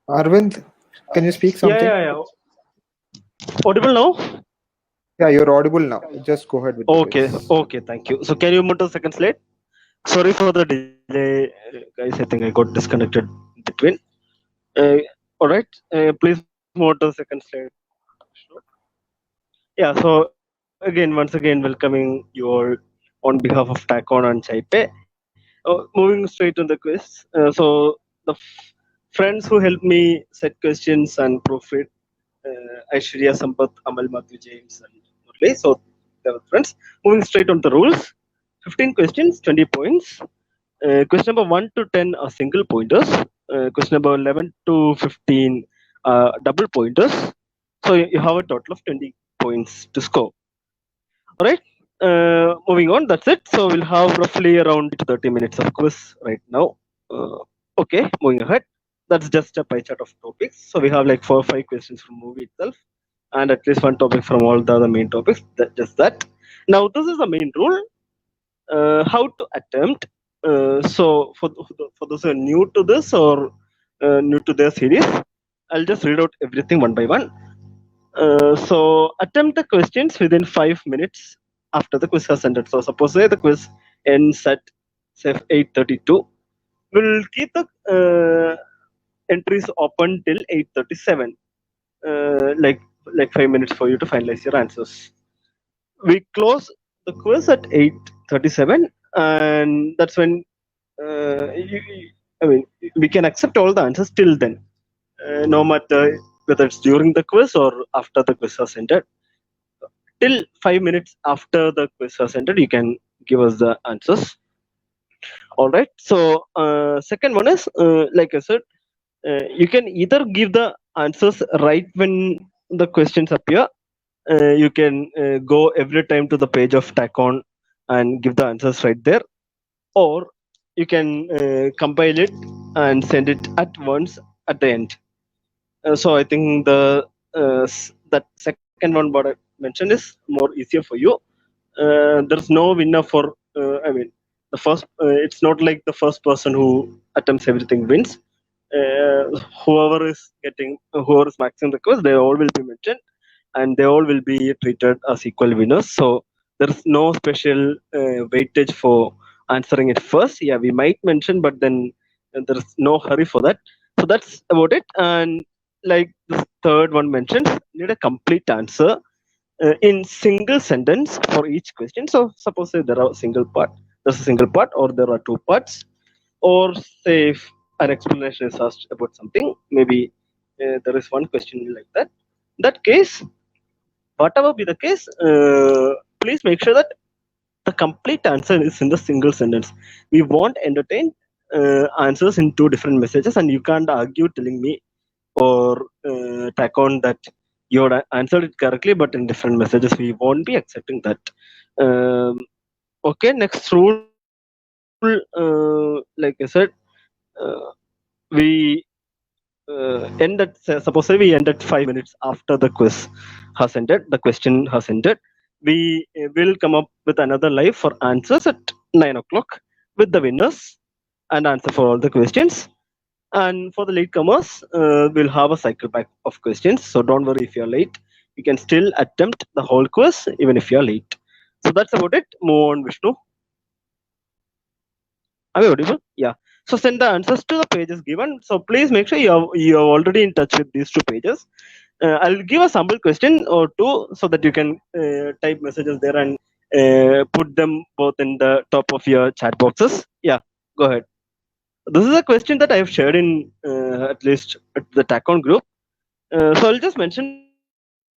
Arvind, can you speak Yeah, something? yeah, yeah. Audible now? Yeah, you're audible now. Just go ahead with the Okay, quiz. okay, thank you. So can you move to the second slide? Sorry for the delay, guys. I think I got disconnected between. Uh, all right. Please move to the second slide. Yeah. So again, once again, welcoming you all on behalf of TackOn and Chaipe. Moving straight to the quiz. So the friends who helped me set questions and proofread Aishwarya, Sampath, Amal, Matthew, James, and Murli. So they were friends. Moving straight on the rules. 15 questions, 20 points. Question number 1 to 10 are single pointers. Question number 11 to 15 are double pointers. So you have a total of 20 points to score. All right. Moving on. That's it. So we'll have roughly around 30 minutes of quiz right now. Uh, okay. Moving ahead. That's just a pie chart of topics. So we have like 4 or 5 questions from movie itself, and at least one topic from all the other main topics. Just that. Now this is the main rule. How to attempt. So for those who are new to this or new to their series, I'll just read out everything one by one. So attempt the questions within 5 minutes after the quiz has ended. So suppose say the quiz ends at say 8:32. We'll keep the entries open till 8:37. Like 5 minutes for you to finalize your answers. We close the quiz at 8:37, and that's when I mean we can accept all the answers till then, no matter whether it's during the quiz or after the quiz has ended. Till 5 minutes after the quiz has ended, you can give us the answers. All right. So second one is like I said, you can either give the answers right when the questions appear. You can go every time to the page of TackOn and give the answers right there, or you can compile it and send it at once at the end. So I think that second one what I mentioned is more easier for you. There's no winner for. I mean, the first. It's not like the first person who attempts everything wins. Uh, whoever is maxing the quiz, they all will be mentioned, and they all will be treated as equal winners. So there's no special weightage for answering it first. Yeah, we might mention, but then there's no hurry for that. So that's about it. And like the third one mentions, need a complete answer in single sentence for each question. So suppose say there's a single part, or there are two parts, or say if an explanation is asked about something, maybe there is one question like that. In that case, whatever be the case, please make sure that the complete answer is in the single sentence. We won't entertain answers in two different messages, and you can't argue telling me or tack on that you had answered it correctly, but in different messages. We won't be accepting that. Um, okay, next rule. Like I said, uh, we suppose say we end at 5 minutes after the quiz has ended, the question has ended. We will come up with another live for answers at 9 o'clock with the winners and answer for all the questions. And for the latecomers, we'll have a cycle back of questions. So don't worry if you're late. You can still attempt the whole quiz even if you're late. So that's about it. Move on, Vishnu. Are we audible? Yeah. So send the answers to the pages given. So please make sure you're already in touch with these two pages. I'll give a sample question or two so that you can type messages there and put them both in the top of your chat boxes. Yeah, go ahead. This is a question that I've shared in at least at the TackOn group. So I'll just mention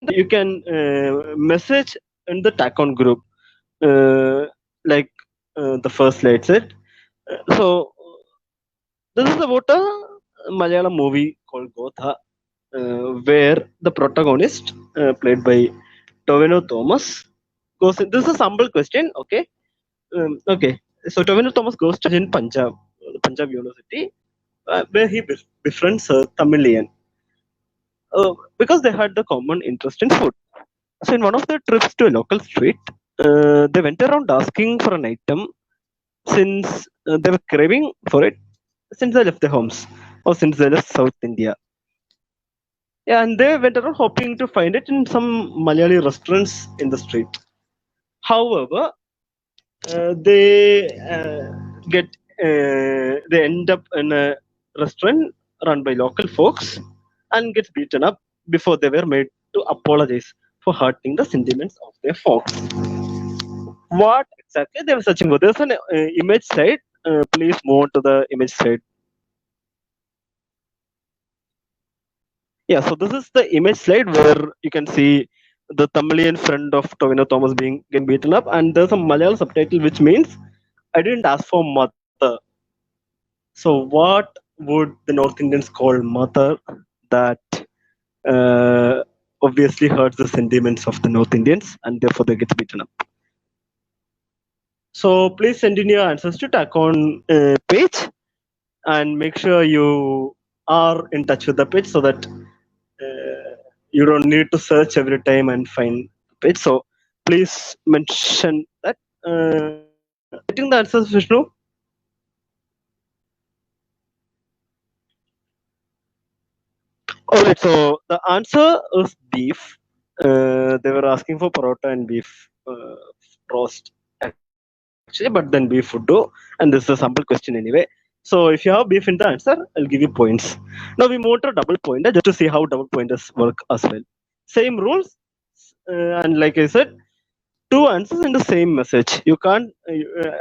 that you can message in the TackOn group, uh, like the first slide said. So this is about a Malayalam movie called Gotha, where the protagonist, played by Tovino Thomas, goes. This is a sample question. Okay, okay. So Tovino Thomas goes to in Punjab University, where he befriends a Tamilian, because they had the common interest in food. So in one of their trips to a local street, they went around asking for an item since they were craving for it since they left their homes or since they left South India. Yeah, and they went around hoping to find it in some Malayali restaurants in the street. However, they get they end up in a restaurant run by local folks and gets beaten up before they were made to apologize for hurting the sentiments of their folks. What exactly they were searching for? There's an image slide. Please move on to the image slide. Yeah, so this is the image slide where you can see the Tamilian friend of Tovino Thomas being getting beaten up, and there's a Malayalam subtitle which means I didn't ask for mother. So what would the North Indians call mother that obviously hurts the sentiments of the North Indians and therefore they get beaten up? So please send in your answers to TackOn page and make sure you are in touch with the page so that you don't need to search every time and find the page. So please mention that. Getting the answers, Vishnu? Alright, so the answer is beef. They were asking for parota and beef roast actually, but then beef would do. And this is a sample question anyway. So if you have beef in the answer, I'll give you points. Now we move to double pointer just to see how double pointers work as well. Same rules, and like I said, two answers in the same message. You can't.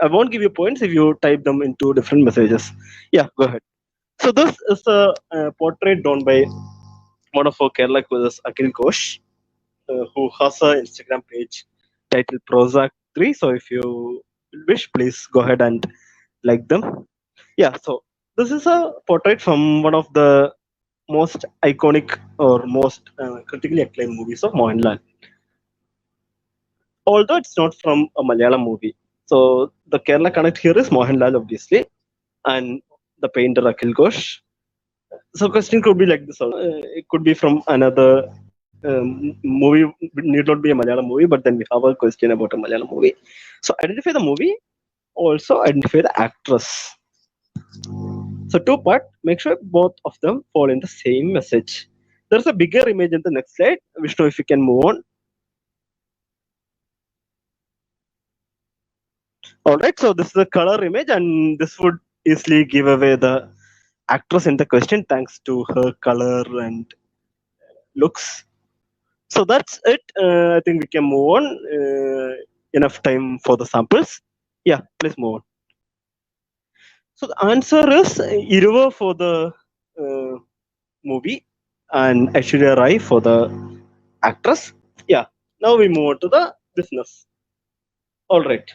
I won't give you points if you type them in two different messages. Yeah, go ahead. So this is a portrait drawn by one of our Kerala quizzes, Akhil Ghosh, who has an Instagram page titled Prozac3. So if you wish, please go ahead and like them. Yeah, so this is a portrait from one of the most iconic or most critically acclaimed movies of Mohanlal. Although it's not from a Malayalam movie. So the Kerala connect here is Mohanlal, obviously, and the painter Akhil Ghosh. So question could be like this. It could be from another movie. Need not be a Malayalam movie, but then we have a question about a Malayalam movie. So identify the movie. Also identify the actress. So two part. Make sure both of them fall in the same message. There's a bigger image in the next slide. Vishnu, if you can move on. All right. So this is a color image, and this would easily give away the actress in the question thanks to her color and looks. So that's it. I think we can move on. Enough time for the samples. Yeah, please move on. So the answer is Iruva for the uh, movie and Aishwarya Rai for the actress. Yeah. Now we move on to the business. All right.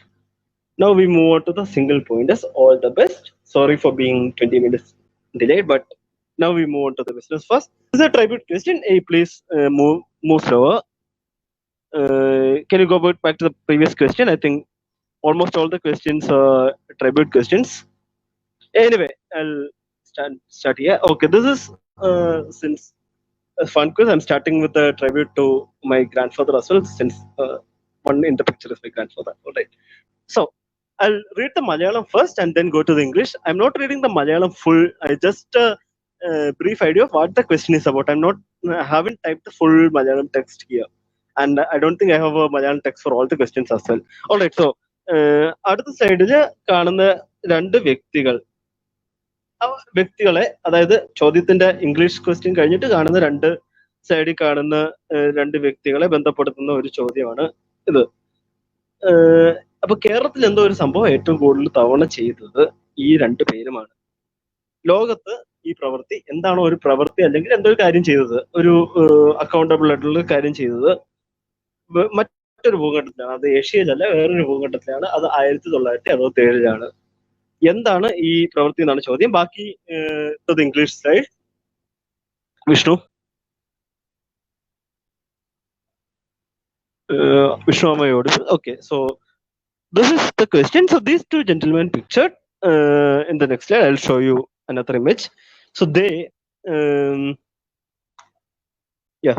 Now we move on to the single pointers. All the best. Sorry for being 20 minutes delayed, but now we move on to the business first. This is a tribute question. Hey, please move slower. Can you go back to the previous question? I think almost all the questions are tribute questions. Anyway, I'll start here. Okay, this is since a fun quiz. I'm starting with a tribute to my grandfather as well, since one in the picture is my grandfather. All right. So I'll read the Malayalam first and then go to the English. I'm not reading the Malayalam full. I just brief idea of what the question is about. I haven't typed the full Malayalam text here, and I don't think I have a Malayalam text for all the questions as well. All right. So അടുത്ത സൈഡിൽ കാണുന്ന രണ്ട് വ്യക്തികളെ, അതായത് ചോദ്യത്തിന്റെ English question കഴിഞ്ഞിട്ട് കാണുന്ന രണ്ട് സൈഡിൽ കാണുന്ന രണ്ട് വ്യക്തികളെ ബന്ധപ്പെടുത്തുന്ന ഒരു ചോദ്യമാണ് ഇത്. അപ്പൊ കേരളത്തിൽ എന്തോ ഒരു സംഭവം ഏറ്റവും കൂടുതൽ തവണ ചെയ്തത് ഈ രണ്ട് പേരുമാണ്. ലോകത്ത് ഈ പ്രവൃത്തി എന്താണോ ഒരു പ്രവൃത്തി അല്ലെങ്കിൽ എന്തോ ഒരു കാര്യം ചെയ്തത്, ഒരു അക്കൗണ്ടബിൾ ആയിട്ടുള്ള കാര്യം ചെയ്തത് മറ്റൊരു ഭൂഖണ്ഡത്തിലാണ്. അത് ഏഷ്യയിലല്ല, വേറൊരു ഭൂഖണ്ഡത്തിലാണ്. അത് 1967 എന്താണ് ഈ പ്രവൃത്തി എന്നാണ് ചോദ്യം. ബാക്കി English side. Vishnu Vishnu, am I audible? Okay, so this is the question. So these two gentlemen pictured in the next slide. I'll show you another image. So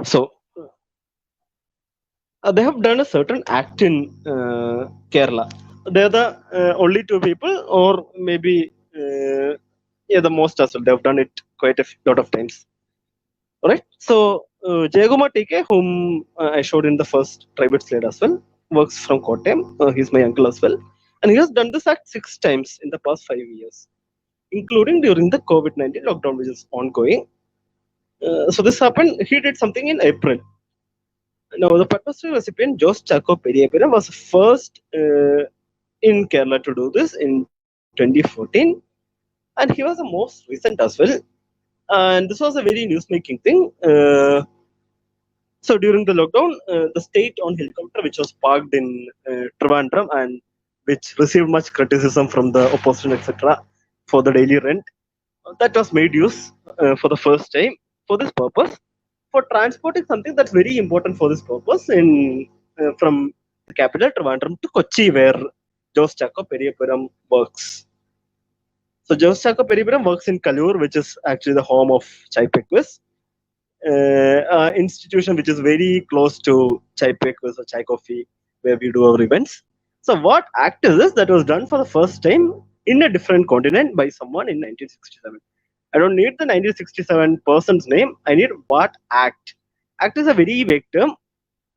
so they have done a certain act in Kerala. They're the only two people, or maybe the most as well. They have done it quite a lot of times. Alright, so Jayagumar TK, whom I showed in the first tribute slide as well, works from Kottayam. He's my uncle as well. And he has done this act 6 times in the past 5 years, including during the COVID-19 lockdown, which is ongoing. So this happened, he did something in April. Now, the Padma Shri recipient, Jose Chaco Periyapura, was first in Kerala to do this in 2014. And he was the most recent as well. And this was a very news-making thing. So during the lockdown, the state-owned helicopter, which was parked in Trivandrum and which received much criticism from the opposition, etc., for the daily rent, that was made use for the first time for this purpose, for transporting something that's very important for this purpose in from the capital Trivandrum to Kochi, where Jose Chaco Periyapuram works. So Jose Chaco Periyapuram works in Kallur, which is actually the home of Chai Pequis, institution which is very close to Chai Pequis or Chai Coffee, where we do our events. So what act is this that was done for the first time in a different continent by someone in 1967? I don't need the 1967 person's name. I need what act. Act is a very vague term.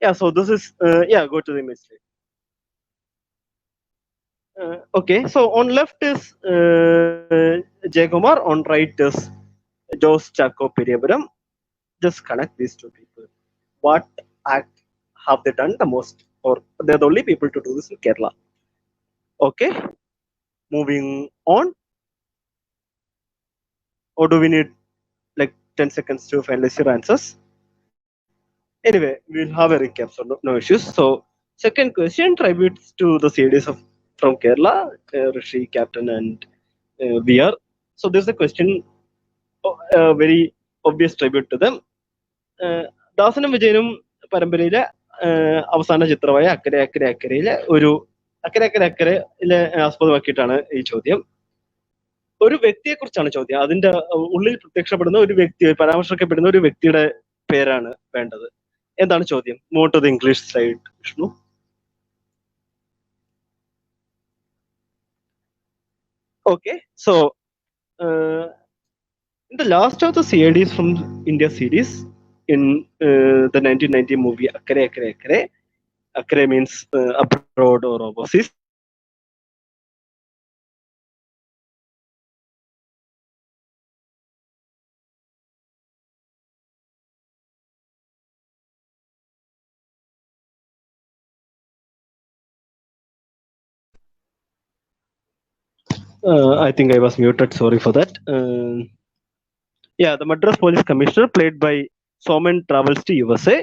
Yeah, so this is, go to the image slide. Okay, so on left is Jaykumar, on right is Jose Chaco Periyapuram. Just connect these two people. What act have they done the most? Or they're the only people to do this in Kerala. Okay, moving on. Or do we need like 10 seconds to finalize your answers? Anyway, we'll have a recap, so no issues. So, second question tributes to the series of from Kerala, Rishi, Captain, and VR. So, there's a question, a very obvious tribute to them. ദാസനും വിജയനും പരമ്പരയിലെ അവസാന ചിത്രമായ അക്കരെ അക്കരെ അക്കരയിലെ ഒരു അക്കരെ അക്കരെ അക്കരയിലെ ആസ്പദമാക്കിയിട്ടാണ് ഈ ചോദ്യം. ഒരു വ്യക്തിയെ കുറിച്ചാണ് ചോദ്യം. അതിന്റെ ഉള്ളിൽ പ്രത്യക്ഷപ്പെടുന്ന ഒരു വ്യക്തി, പരാമർശിക്കപ്പെടുന്ന ഒരു വ്യക്തിയുടെ പേരാണ് വേണ്ടത്. എന്താണ് ചോദ്യം? Move to the English side, Vishnu. Okay, so in the last of the CIDs from India series, in the 1990 movie Akkare Akkare Akkare, Akkare means abroad or overseas. I think I was muted. Sorry for that. Yeah, the Madras Police Commissioner, played by Soman, travels to USA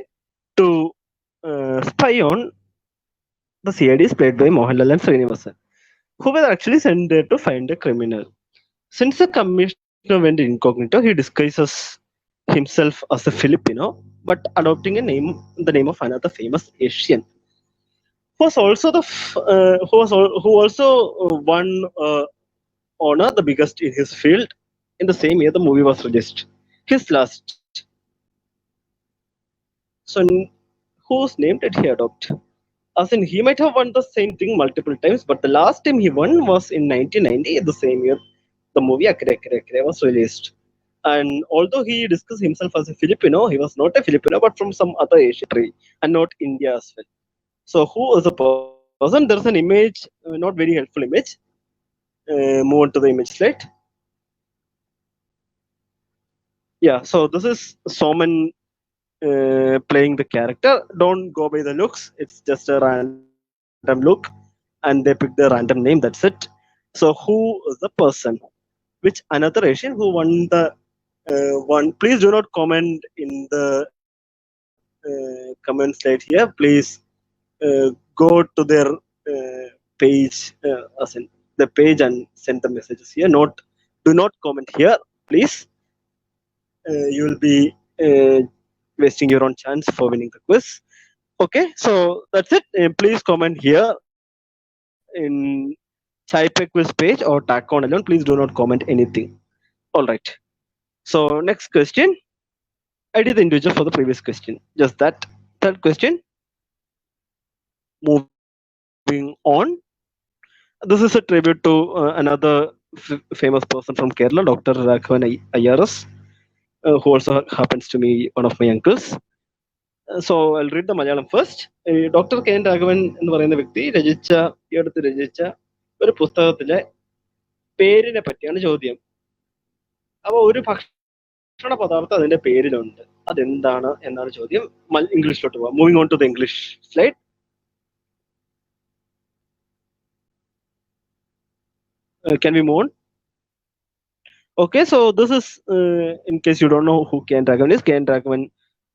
to spy on the CIDs, played by Mohanlal and Srinivasan, who were actually sent there to find a criminal. Since the commissioner went incognito, he disguises himself as a Filipino, but adopting the name of another famous Asian, who was also who also won honor, the biggest in his field, in the same year the movie was released. His last. So, whose name did he adopt? As in, he might have won the same thing multiple times, but the last time he won was in 1990, the same year the movie Akkare Akkare Akkare was released. And although he discussed himself as a Filipino, he was not a Filipino, but from some other Asian country, and not India as well. So, who is the person? There's an image, not very helpful image. Move on to the image slide. Yeah, so this is Soman playing the character. Don't go by the looks, it's just a random look, and they pick the random name, that's it. So who is the person? Which another Asian who won the one? Please do not comment in the comment slide here. Please go to their page, as in the page, and send the messages here. Do not comment here, please. You will be wasting your own chance for winning the quiz. Okay, so that's it. Please comment here in Chai quiz page or TackOn alone. Please do not comment anything. All right. So next question. I did the individual for the previous question. Just that. Third question. Moving on. This is a tribute to another famous person from Kerala, Dr. Raghavan IRS. who also happens to be one of my uncles. So I'll read the Malayalam first. Doctor K N Raghavan എന്ന് പറയുന്ന വ്യക്തി ഈ അടുത്ത് രചിച്ച ഒരു പുസ്തകത്തിലെ പേരിനെ പറ്റിയാണ് ചോദ്യം. അപ്പൊ ഒരു ഭക്ഷണ പദാർത്ഥം അതിന്റെ പേരിലുണ്ട്, അതെന്താണ് എന്നാണ് ചോദ്യം. ഇംഗ്ലീഷിലോട്ട് പോവാം. Moving on to the English slide. Can we move on? Okay, so this is, in case you don't know who K.N. Raghavan is, K.N. Raghavan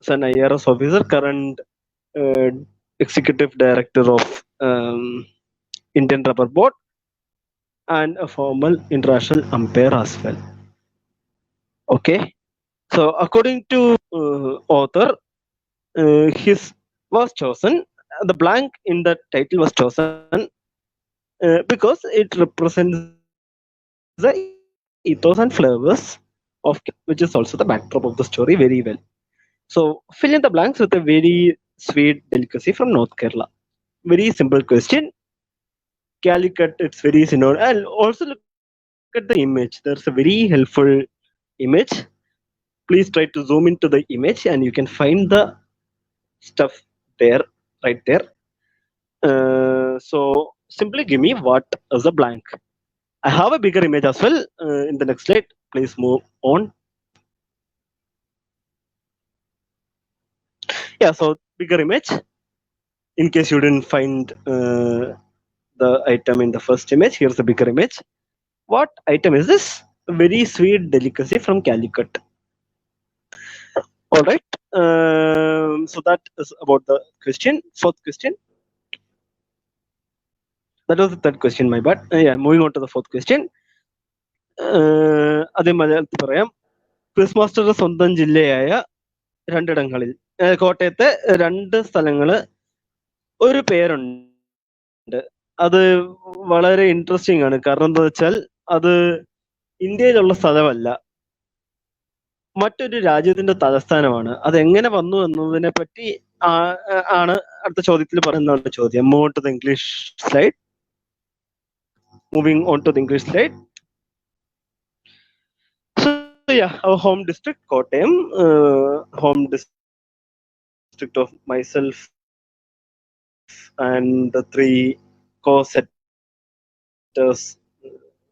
is an IRS officer, current executive director of Indian Rubber Board, and a former international umpire as well. Okay, so according to author, his was chosen, the blank in the title was chosen because it represents the ethos and flavors of, which is also the backdrop of the story very well. So fill in the blanks with a very sweet delicacy from North Kerala. Very simple question. Calicut, it's very synonym. And also look at the image. There's a very helpful image. Please try to zoom into the image and you can find the stuff there, right there. So simply give me what is a blank. I have a bigger image as well in the next slide. Please move on. Yeah, so bigger image. In case you didn't find the item in the first image, here's the bigger image. What item is this? A very sweet delicacy from Calicut. All right. So that is about the question. Fourth question. That was the third question, my bad. Yeah, moving on to the fourth question. അതേ മലയാളത്തിൽ പറയാം. Quiz മാസ്റ്ററുടെ സ്വന്തം ജില്ലയായ രണ്ടിടങ്ങളിൽ, കോട്ടയത്തെ രണ്ട് സ്ഥലങ്ങള് ഒരു പേരുണ്ട്. അത് വളരെ ഇൻട്രസ്റ്റിംഗ് ആണ്. കാരണം എന്താ വെച്ചാൽ അത് ഇന്ത്യയിലുള്ള സ്ഥലമല്ല, മറ്റൊരു രാജ്യത്തിന്റെ തലസ്ഥാനമാണ്. അതെങ്ങനെ വന്നു എന്നതിനെ പറ്റി ആണ് അടുത്ത ചോദ്യത്തിൽ പറയുന്ന ചോദ്യം. Move to the English slide. Moving on to the English slide. So yeah, our home district, Kottayam, home district of myself and the three co-setters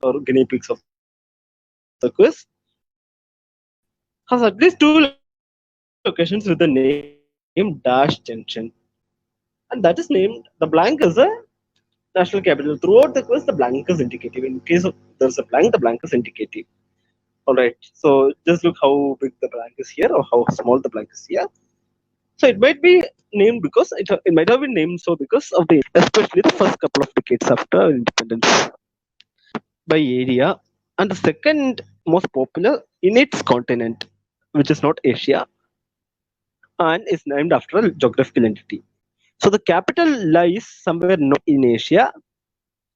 or guinea pigs of the quiz, has at least two locations with the name Dash Junction, and that is named, the blank is a national capital. Throughout the quiz, the blank is indicative. In case of there's a blank, the blank is indicative. All right, so just look how big the blank is here or how small the blank is here. So it might be named because it might have been named so because of the, especially the first couple of decades after independence by area, and the second most popular in its continent, which is not Asia, and is named after a geographical entity. So the capital lies somewhere not in Asia.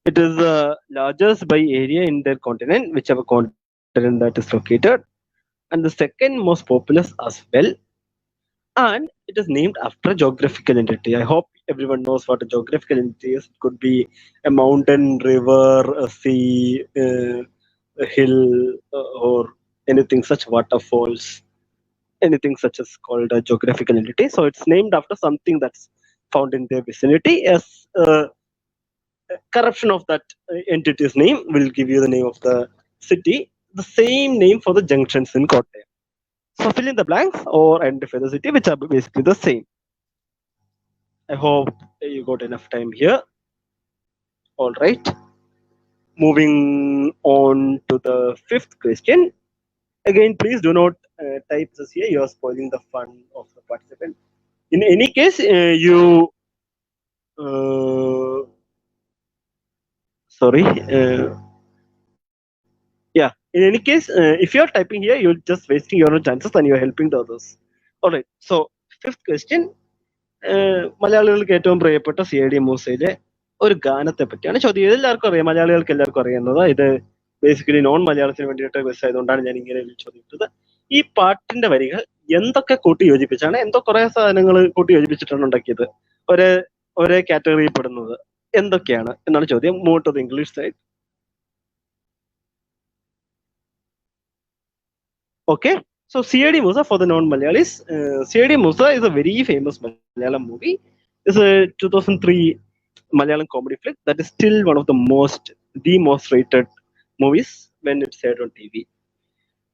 It is the largest by area in their continent, whichever continent that is located, and the second most populous as well. And it is named after a geographical entity. I hope everyone knows what a geographical entity is. It could be a mountain, river, a sea, a hill, or anything such, waterfalls, anything such as called a geographical entity. So it's named after something that's found in their vicinity. As corruption of that entity's name will give you the name of the city. The same name for the junctions in Kottayam. So fill in the blanks or identify the city, which are basically the same. I hope you got enough time here. All right. Moving on to the fifth question. Again, please do not type this here. You are spoiling the fun of the participant. In any case, sorry. Yeah. In any case, if you are typing here, you're just wasting your own chances and you're helping the others. All right. So fifth question. മലയാളികൾക്ക് ഏറ്റവും പ്രിയപ്പെട്ട C I D മൂസയിലെ ഒരു ഗാനത്തെ പറ്റിയാണ് ചോദ്യം. എല്ലാവർക്കും അറിയാം, മലയാളികൾക്ക് എല്ലാവർക്കും അറിയുന്നത്. ഇത് ബേസിക്കലി നോൺ മലയാളത്തിന് വേണ്ടിയിട്ട് ക്വസ്റ്റ് ആയതുകൊണ്ടാണ് ഞാൻ ഇങ്ങനെ ചോദിച്ചത്. ഈ പാട്ടിന്റെ വരികൾ എന്തൊക്കെ കൂട്ടി യോജിപ്പിച്ചാണ്, കുറെ സാധനങ്ങൾ കൂട്ടി യോജിപ്പിച്ചിട്ടാണ് ഉണ്ടാക്കിയത്, ഒരേ കാറ്റഗറിയിൽ പെടുന്നത് എന്തൊക്കെയാണ് എന്നാണ് ചോദ്യം. Move to the English side. Okay, So C.I.D. Musa for the non-Malayalis, C.I.D. Musa is a very famous Malayalam movie. It's a 2003 Malayalam comedy flick that is still one of the most rated movies when it's aired on TV.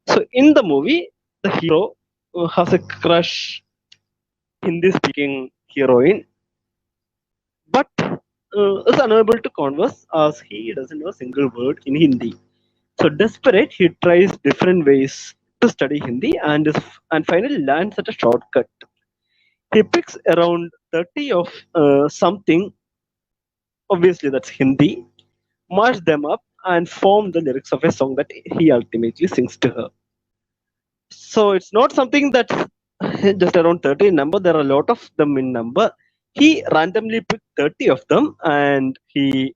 So in the movie, the hero has a crush Hindi-speaking heroine, but is unable to converse as he doesn't know a single word in Hindi. So desperate, he tries different ways to study Hindi and finally lands at a shortcut. He picks around 30 of something, obviously that's Hindi, mash them up and form the lyrics of a song that he ultimately sings to her. So it's not something that's just around 30 in number. There are a lot of them in number. He randomly picked 30 of them and he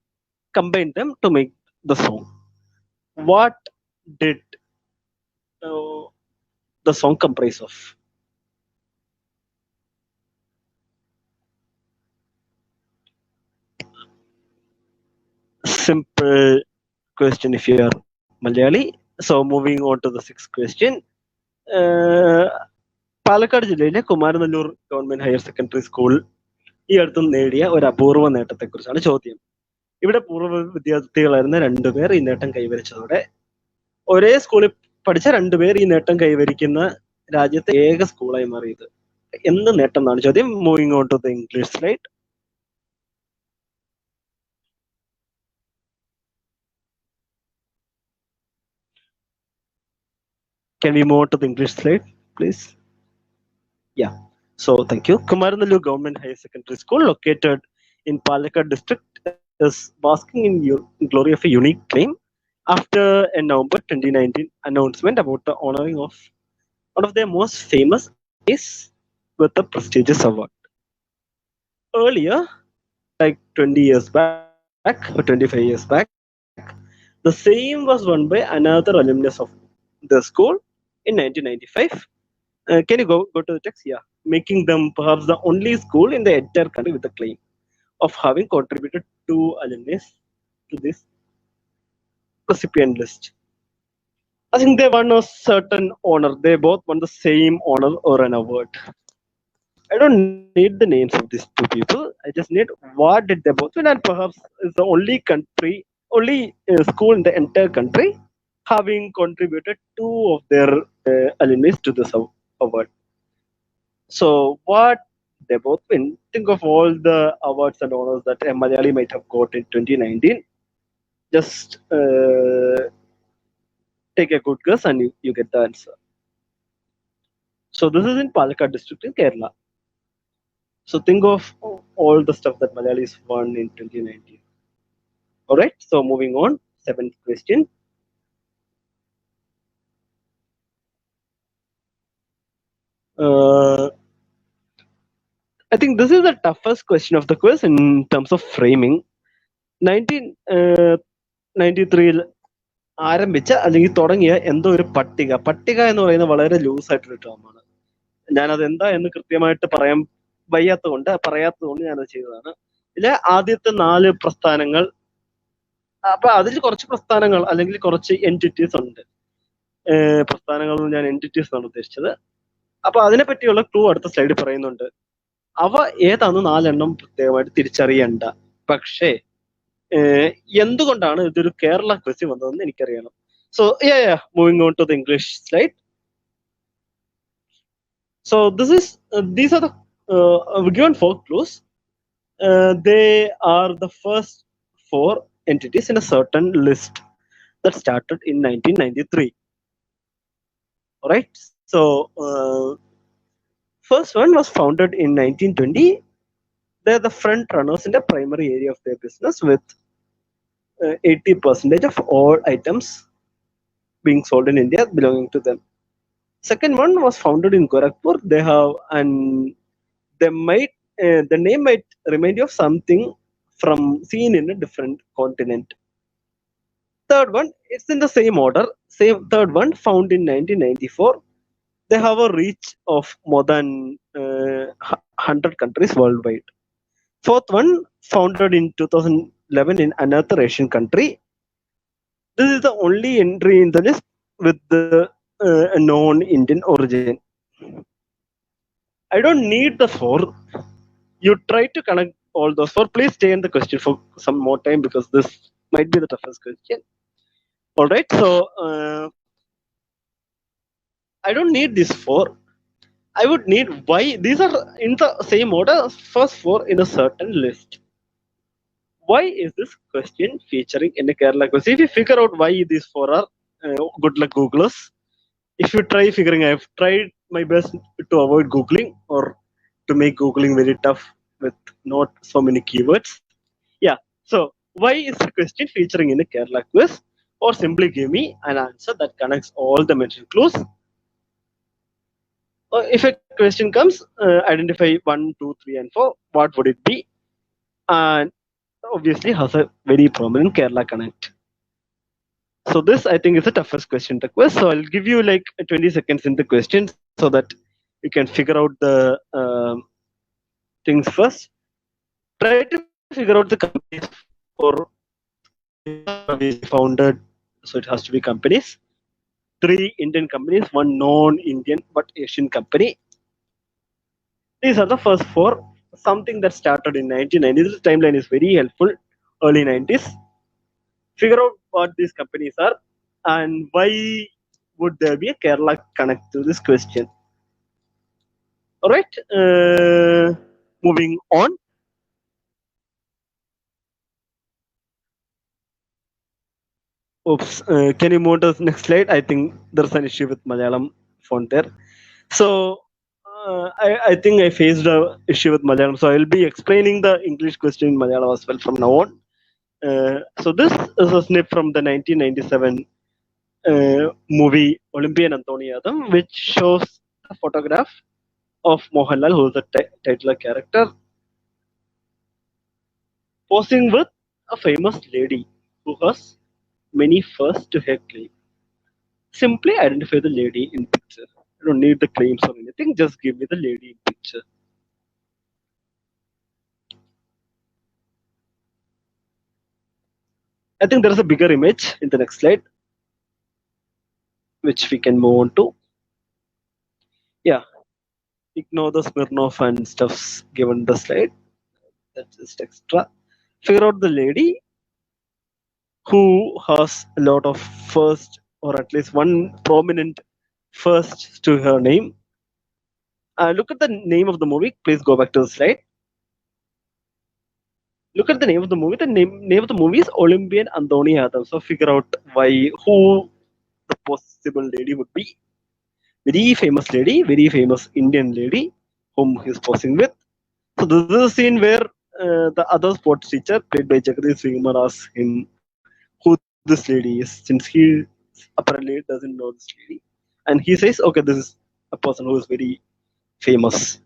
combined them to make the song. What did uh, the song comprise of? Simple question if you are Malayali. So moving on to the sixth question. Uh, Palakkad ജില്ലയിലെ Kumaranallur government higher secondary school ഈ അടുത്തും നേടിയ ഒരു അപൂർവ നേട്ടത്തെക്കുറിച്ചാണ് ചോദ്യം. ഇവിടെ പൂർവ്വ വിദ്യാർത്ഥികളായിരുന്ന രണ്ടുപേർ ഈ നേട്ടം കൈവരിച്ചതോടെ ഒരേ സ്കൂളിൽ പഠിച്ച രണ്ടുപേർ ഈ നേട്ടം കൈവരിക്കുന്ന രാജ്യത്തെ ഏക സ്കൂളായി മാറിയത് എന്ത് നേട്ടം എന്നാണ് ചോദ്യം. Moving on to the English slide. Can we move on to the English slide, please? Yeah. So thank you. Kumaranallur Government Higher Secondary School, located in Palakkad district, is basking in glory of a unique claim after a November 2019 announcement about the honoring of one of their most famous alumni with a prestigious award. Earlier, like 20 years back or 25 years back, the same was won by another alumnus of the school in 1995. Can you go to the text? Yeah. Making them perhaps the only school in the entire country with the claim of having contributed two alumni to this recipient list. I think they won a certain honor. They both won the same honor or an award. I don't need the names of these two people. I just need what did they both win, and perhaps is the only country, only school in the entire country having contributed two of their alumni to this award. So what they both win. Think of all the awards and honors that a Malayali might have got in 2019. Just take a good guess and you get the answer. So this is in Palakkad district in Kerala. So think of all the stuff that Malayalis won in 2019. All right. So moving on, seventh question. I think this is the toughest question of the quiz in terms of framing. 1993 ആരംഭിച്ച അല്ലെങ്കിൽ തുടങ്ങിയ എന്തോ ഒരു പട്ടിക എന്ന് പറയുന്നത് വളരെ loose ആയിട്ടൊരു ടേമാണ്. ഞാനത് എന്താ എന്ന് കൃത്യമായിട്ട് പറയാത്തതുകൊണ്ട് ഞാനത് ചെയ്തതാണ്. ഇതിലെ ആദ്യത്തെ 4 പ്രസ്ഥാനങ്ങൾ, അപ്പൊ അതിൽ കുറച്ച് പ്രസ്ഥാനങ്ങൾ അല്ലെങ്കിൽ കുറച്ച് എൻറ്റിറ്റീസ് ഉണ്ട്. പ്രസ്ഥാനങ്ങൾ ഞാൻ എൻറ്റിറ്റീസ് എന്നാണ് ഉദ്ദേശിച്ചത്. അപ്പൊ അതിനെ പറ്റിയുള്ള ക്ലൂ അടുത്ത സ്ലൈഡിൽ പറയുന്നുണ്ട്. അവ ഏതാന്ന് 4 എണ്ണം പ്രത്യേകമായിട്ട് തിരിച്ചറിയണ്ട. പക്ഷേ എന്തുകൊണ്ടാണ് ഇതൊരു കേരള ക്വസ്റ്റ്യൻ വന്നതെന്ന് എനിക്കറിയണം. So moving on to the English slide. So these are the given 4 clues. They are the first 4 entities in a certain list that started in 1993. All right. So first one was founded in 1920. They're the front runners in the primary area of their business with 80% of all items being sold in India belonging to them. Second one was founded in Gorakhpur. They have, and they might, the name might remind you of something from seen in a different continent. Third one, it's in the same order. Third one, found in 1994. They have a reach of more than 100 countries worldwide. Fourth one, founded in 2011 in another Asian country. This is the only entry in the list with the a non-Indian origin. I don't need the four. You try to connect all those four. Please stay in the question for some more time because this might be the toughest question. All right. So I don't need these four. I would need why. These are in the same order. First four in a certain list. Why is this question featuring in a Kerala quiz? If you figure out why these four are, good luck Googlers. If you try figuring, I've tried my best to avoid Googling or to make Googling very tough with not so many keywords. Yeah. So why is the question featuring in a Kerala quiz? Or simply give me an answer that connects all the mentioned clues. If a question comes, identify 1, 2, 3, and 4. What would it be? And obviously has a very prominent Kerala connect. So this I think is the toughest question to quiz. So I'll give you like 20 seconds in the question so that you can figure out the things first. Try to figure out the companies or obviously founded, so it has to be companies. 3 Indian companies, 1 non-Indian but Asian company. These are the first four. Something that started in 1990s. This timeline is very helpful. Early 90s. Figure out what these companies are and why would there be a Kerala connect to this question. All right. Moving on. Oops. Can you move to the next slide? I think there's an issue with Malayalam font there. So I think I faced a issue with Malayalam. So I'll be explaining the English question in Malayalam as well from now on. So this is a snip from the 1997 movie Olympian Anthonyadam, which shows a photograph of Mohanlal, who is the titular character, posing with a famous lady who has many firsts to her claim. Simply identify the lady in picture. I don't need the claims or anything. Just give me the lady in picture. I think there is a bigger image in the next slide, which we can move on to. Yeah, ignore the Smirnoff and stuffs given the slide. That's just extra. Figure out the lady who has a lot of first or at least one prominent first to her name. Look at the name of the movie. Please go back to the slide. Look at the name of the movie. The name of the movie is Olympian Andoni Adam. So figure out who the possible lady would be. Very famous lady, very famous Indian lady whom he's posing with. So this is a scene where the other sports teacher, played by Jagadish Singh, asks him who this lady is, since he apparently doesn't know this lady, and he says, "Okay, this is a person who is very famous."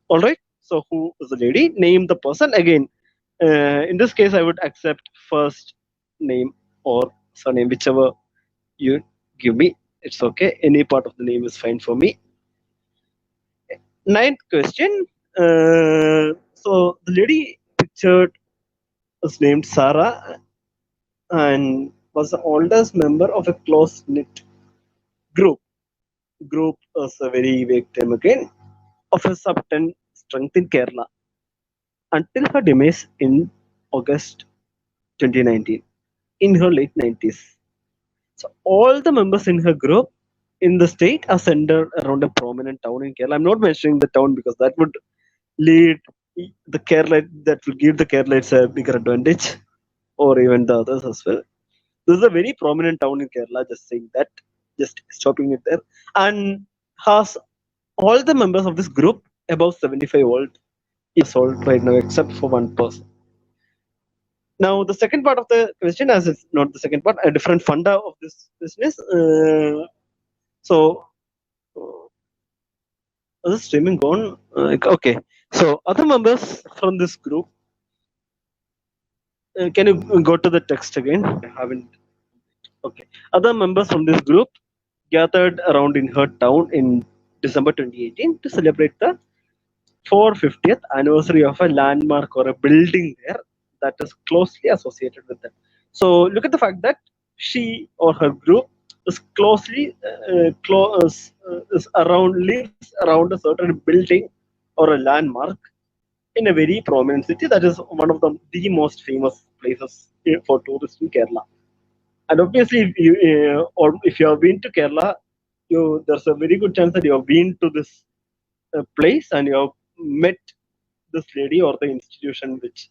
All right. So who is the lady? Name the person again. In this case, I would accept first name or surname, whichever you give me. It's okay. Any part of the name is fine for me. Ninth question. So the lady pictured is named Sarah and was the oldest member of a close knit group. Group is a very vague term again of a sub 10 strength in Kerala until her demise in August 2019 in her late 90s. So all the members in her group in the state are centered around a prominent town in Kerala. I'm not mentioning the town because that would lead the Kerala, that will give the Keralites a bigger advantage, or even the others as well. This is a very prominent town in Kerala, just saying that, just stopping it there, and has all the members of this group above 75 years old right now, except for one person. Now, the second part of the question, as it's not the second part, a different funda of this business. So, is the streaming gone? Okay. So, other members from this group, can you go to the text again? I haven't. Okay. Other members from this group gathered around in her town in December 2018 to celebrate the 450th anniversary of a landmark or a building there that is closely associated with them. So look at the fact that she or her group is closely is around lives around a certain building or a landmark in a very prominent city that is one of the most famous places for tourists in Kerala. And obviously, if you or if you have been to Kerala, there's a very good chance that you have been to this place and you have met this lady or the institution which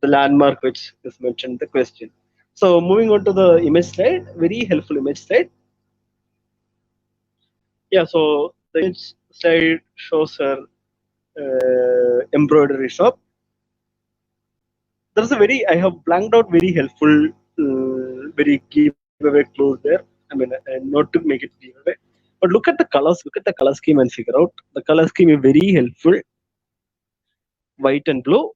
the landmark which is mentioned in the question. So moving on to the image slide, very helpful image slide. Yeah, so the image slide shows her embroidery shop. There's a very I have blanked out very helpful, very giveaway clues there. I mean, not to make it giveaway, but look at the colors. Look at the color scheme and figure out the color scheme is very helpful. White and blue,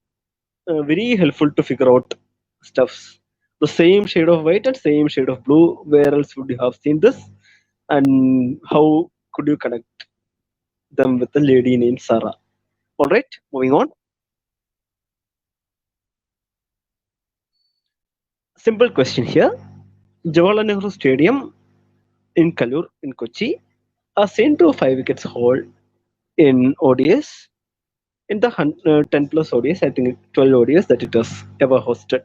very helpful to figure out stuffs. The same shade of white and same shade of blue. Where else would you have seen this? And how could you connect them with the lady named Sarah? All right, moving on. Simple question here. Jawaharlal Nehru Stadium in Kallur in Kochi are seen to 5 wickets haul in ODS. In the 10 plus ODS, I think 12 ODS that it has ever hosted.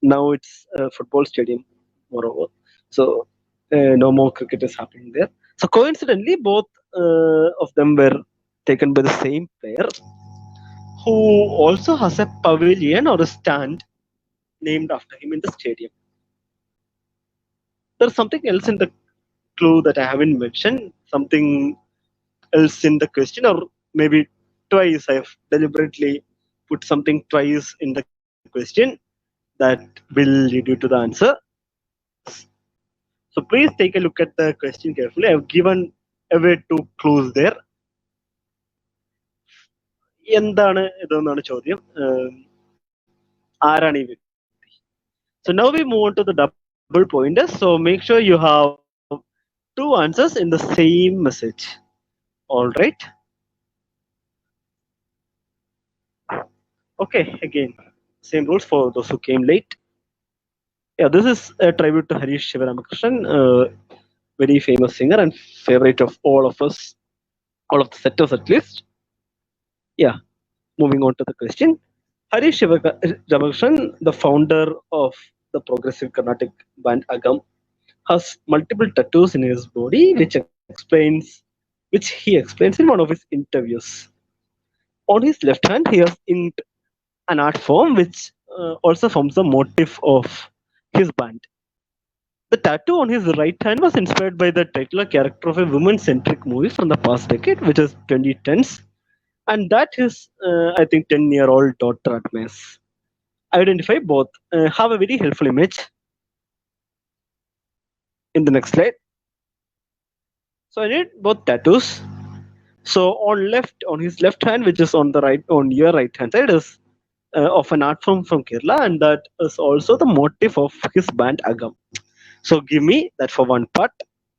Now it's a football stadium, moreover. So no more cricket is happening there. So coincidentally, both of them were taken by the same player who also has a pavilion or a stand named after him in the stadium. There's something else in the clue that I haven't mentioned, something else in the question, or maybe twice I've deliberately put something twice in the question that will lead you to the answer. So please take a look at the question carefully. I've given away two clues there. എന്താണ് ഇതെന്നാണ് ചോദ്യം. ആരാണ് ഈ വ്യക്തി? So now we move on to the double pointers. So make sure you have two answers in the same message. All right. Okay, again, same rules for those who came late. Yeah, this is a tribute to Harish Shivaramakrishnan, very famous singer and favorite of all of us, all of the setters at least. Yeah, moving on to the question. Harish Ramakrishnan, the founder of the progressive Carnatic band Agam, has multiple tattoos in his body, which he explains in one of his interviews. On his left hand, he has inked an art form which also forms the motif of his band. The tattoo on his right hand was inspired by the titular character of a woman-centric movie from the past decade, which is 2010s, and that his, I think, 10-year-old daughter admires. Identify both. Have a very helpful image in the next slide. So I need both tattoos. So on his left hand, which is on the right, on your right hand side, is of an art form from Kerala, and that is also the motif of his band Agam. So give me that for one part,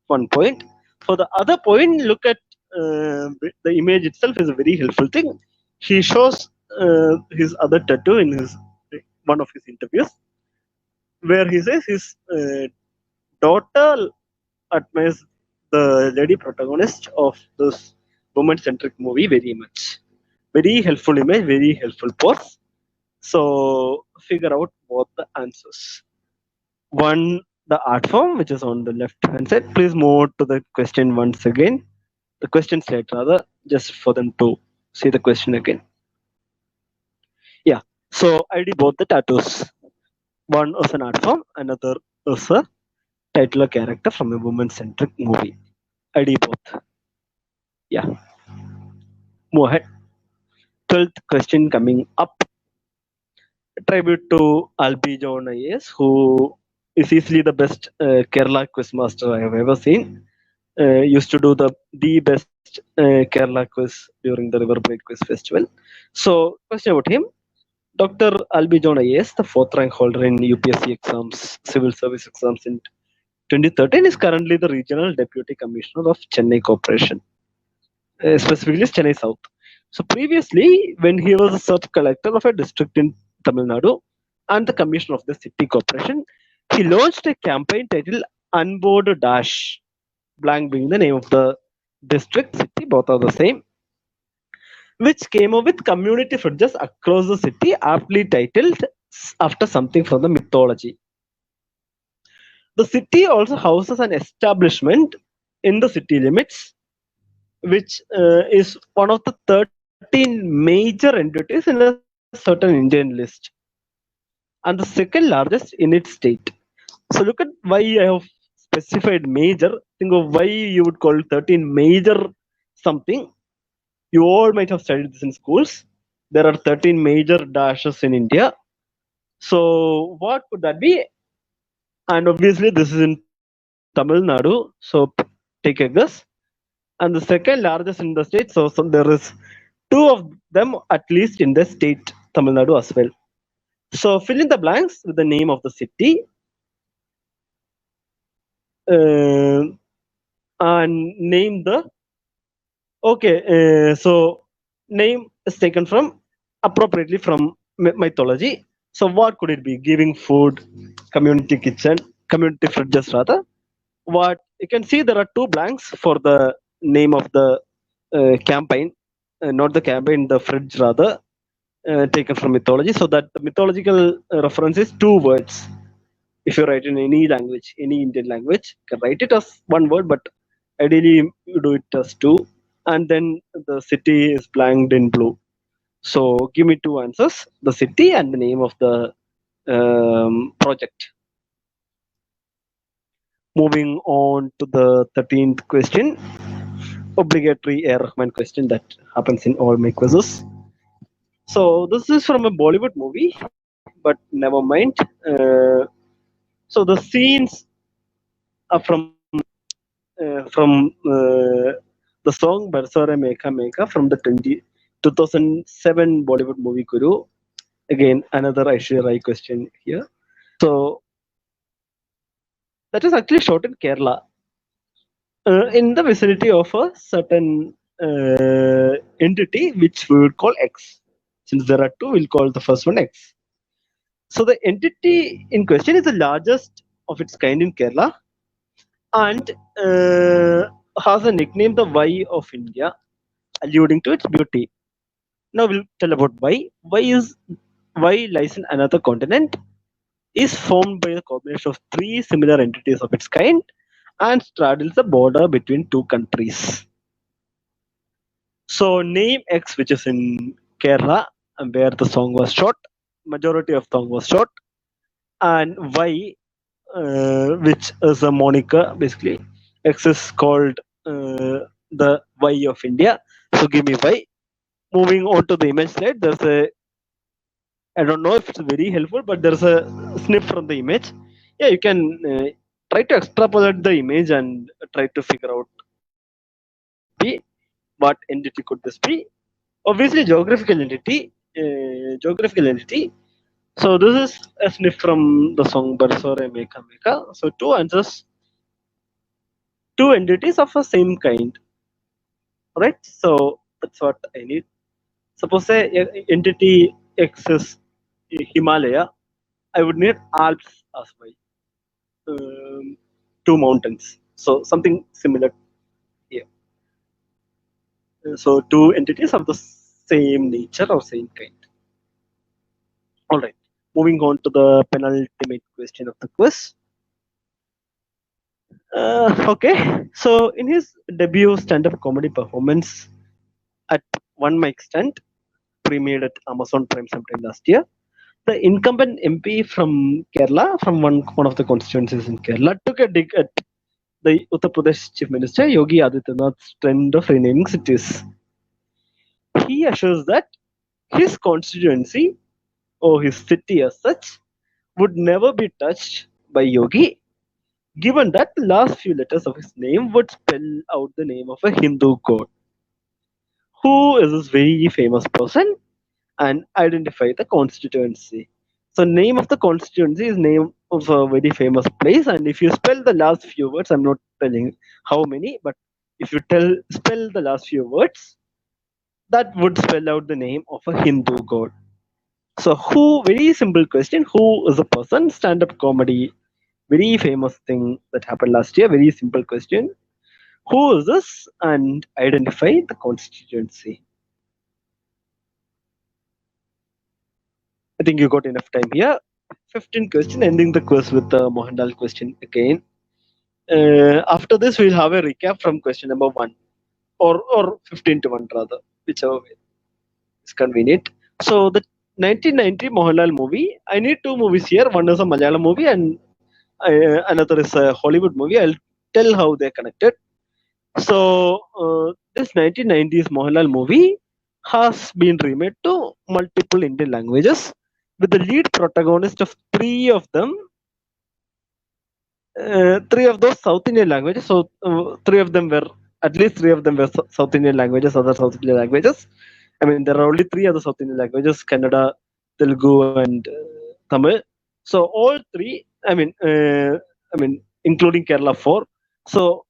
1 point. For the other point, look at the image itself is a very helpful thing. He shows his other tattoo in his one of his interviews, where he says his daughter admires the lady protagonist of this woman-centric movie very much. Very helpful image, very helpful pose. So figure out both the answers. One, the art form, which is on the left hand side. Please move to the question once again. The question slide rather, just for them to see the question again. Yeah. So I did both the tattoos. One is an art form, another is a titular character from a woman-centric movie. I did both. Yeah. Move ahead. 12th question coming up. A tribute to Albi John IAS, who is easily the best Kerala quizmaster I have ever seen. Used to do the best Kerala quiz during the River Plate Quiz Festival. So, question about him. Dr. Albi John IAS, the 4th rank holder in UPSC exams, civil service exams in 2013, is currently the regional deputy commissioner of Chennai Corporation, specifically Chennai South. So previously, when he was a sub-collector of a district in Tamil Nadu and the commissioner of the city corporation, he launched a campaign titled Unboard dash blank being the name of the district city, both are the same, which came up with community fridges across the city, aptly titled after something from the mythology. The city also houses an establishment in the city limits, which is one of the 13 major entities in a certain Indian list, and the second largest in its state. So look at why I have specified major. Think of why you would call 13 major something. You all might have studied this in schools. There are 13 major dashes in India. So what could that be? And obviously this is in Tamil Nadu. So take a guess. And the second largest in the state. So there is two of them at least in the state Tamil Nadu as well. So fill in the blanks with the name of the city, uh, and name the okay. So name is taken from appropriately from mythology. So what could it be? Giving food, community kitchen, community fridges rather. What you can see, there are two blanks for the name of the campaign, not the campaign, the fridge rather, taken from mythology. So that the mythological reference is two words. If you write in any language, any Indian language, you can write it as one word, but ideally you do it as two. And then the city is blanked in blue. So give me two answers: the city and the name of the project. Moving on to the 13th question, obligatory A. Rahman question that happens in all my quizzes. So this is from a Bollywood movie, but never mind. So the scenes are from the song Barsore Meka Meka from the 2007 Bollywood movie Guru. Again, another Aishwarya Rai question here. So that is actually shot in Kerala, in the vicinity of a certain entity which we would call X. Since there are two, we'll call the first one X. So the entity in question is the largest of its kind in Kerala, and has a nickname the Y of India, alluding to its beauty. Now we'll tell about why. Why lies in another continent, is formed by the combination of three similar entities of its kind, and straddles the border between two countries. So name X, which is in Kerala, and where the song was shot, majority of song was shot, and Y, which is a moniker basically. X is called the Y of India. So give me Y. Moving on to the image slide, there's a, I don't know if it's very helpful, but there's a snip from the image. Yeah, you can try to extrapolate the image and try to figure out what could this be, what entity could this be. Obviously, geographical entity. So this is a snip from the song Barsore Meka Meka. So two answers, two entities of the same kind, right? So that's what I need. Suppose say entity X is Himalaya, I would need Alps as well. Two mountains. So something similar here. So two entities of the same nature or same kind. All right. Moving on to the penultimate question of the quiz. Okay. So in his debut stand-up comedy performance at One Mic Stunt, premiered at Amazon Prime sometime last year, the incumbent MP from Kerala, from one of the constituencies in Kerala, took a dig at the Uttar Pradesh Chief Minister Yogi Adityanath's trend of renaming cities. He assures that his constituency, or his city as such, would never be touched by Yogi, given that the last few letters of his name would spell out the name of a Hindu god. Who is this very famous person? And identify the constituency. So name of the constituency is name of a very famous place, and if you spell the last few words, I'm not telling how many, but if you spell the last few words, that would spell out the name of a Hindu god. So who, very simple question, who is a person? Stand-up comedy very famous thing that happened last year. Very simple question. Who is this and identify the constituency? I think you got enough time here. 15 question, ending the quiz with the Mohanlal question again. After this, we'll have a recap from question number 1 or 15 to 1 rather, whichever way is convenient. So the 1990 Mohanlal movie, I need two movies here. One is a Malayalam movie and another is a Hollywood movie. I'll tell how they're connected. So this 1990s Mohanlal movie has been remade to multiple Indian languages with the lead protagonist of three of those South Indian languages. So three of them were at least three of them were South Indian languages, other South Indian languages. I mean, there are only three other South Indian languages: Kannada, Telugu, and Tamil. So all three, including Kerala, four. So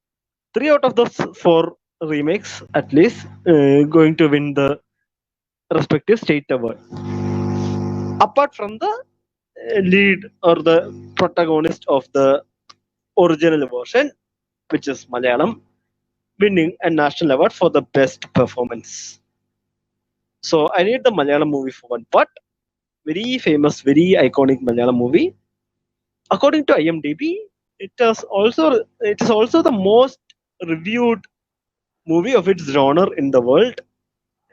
three out of those four remakes, at least, going to win the respective state award. Apart from the lead or the protagonist of the original version, which is Malayalam, winning a national award for the best performance. So I need the Malayalam movie for one part. Very famous, very iconic Malayalam movie. According to IMDb, it is also the most reviewed movie of its genre in the world.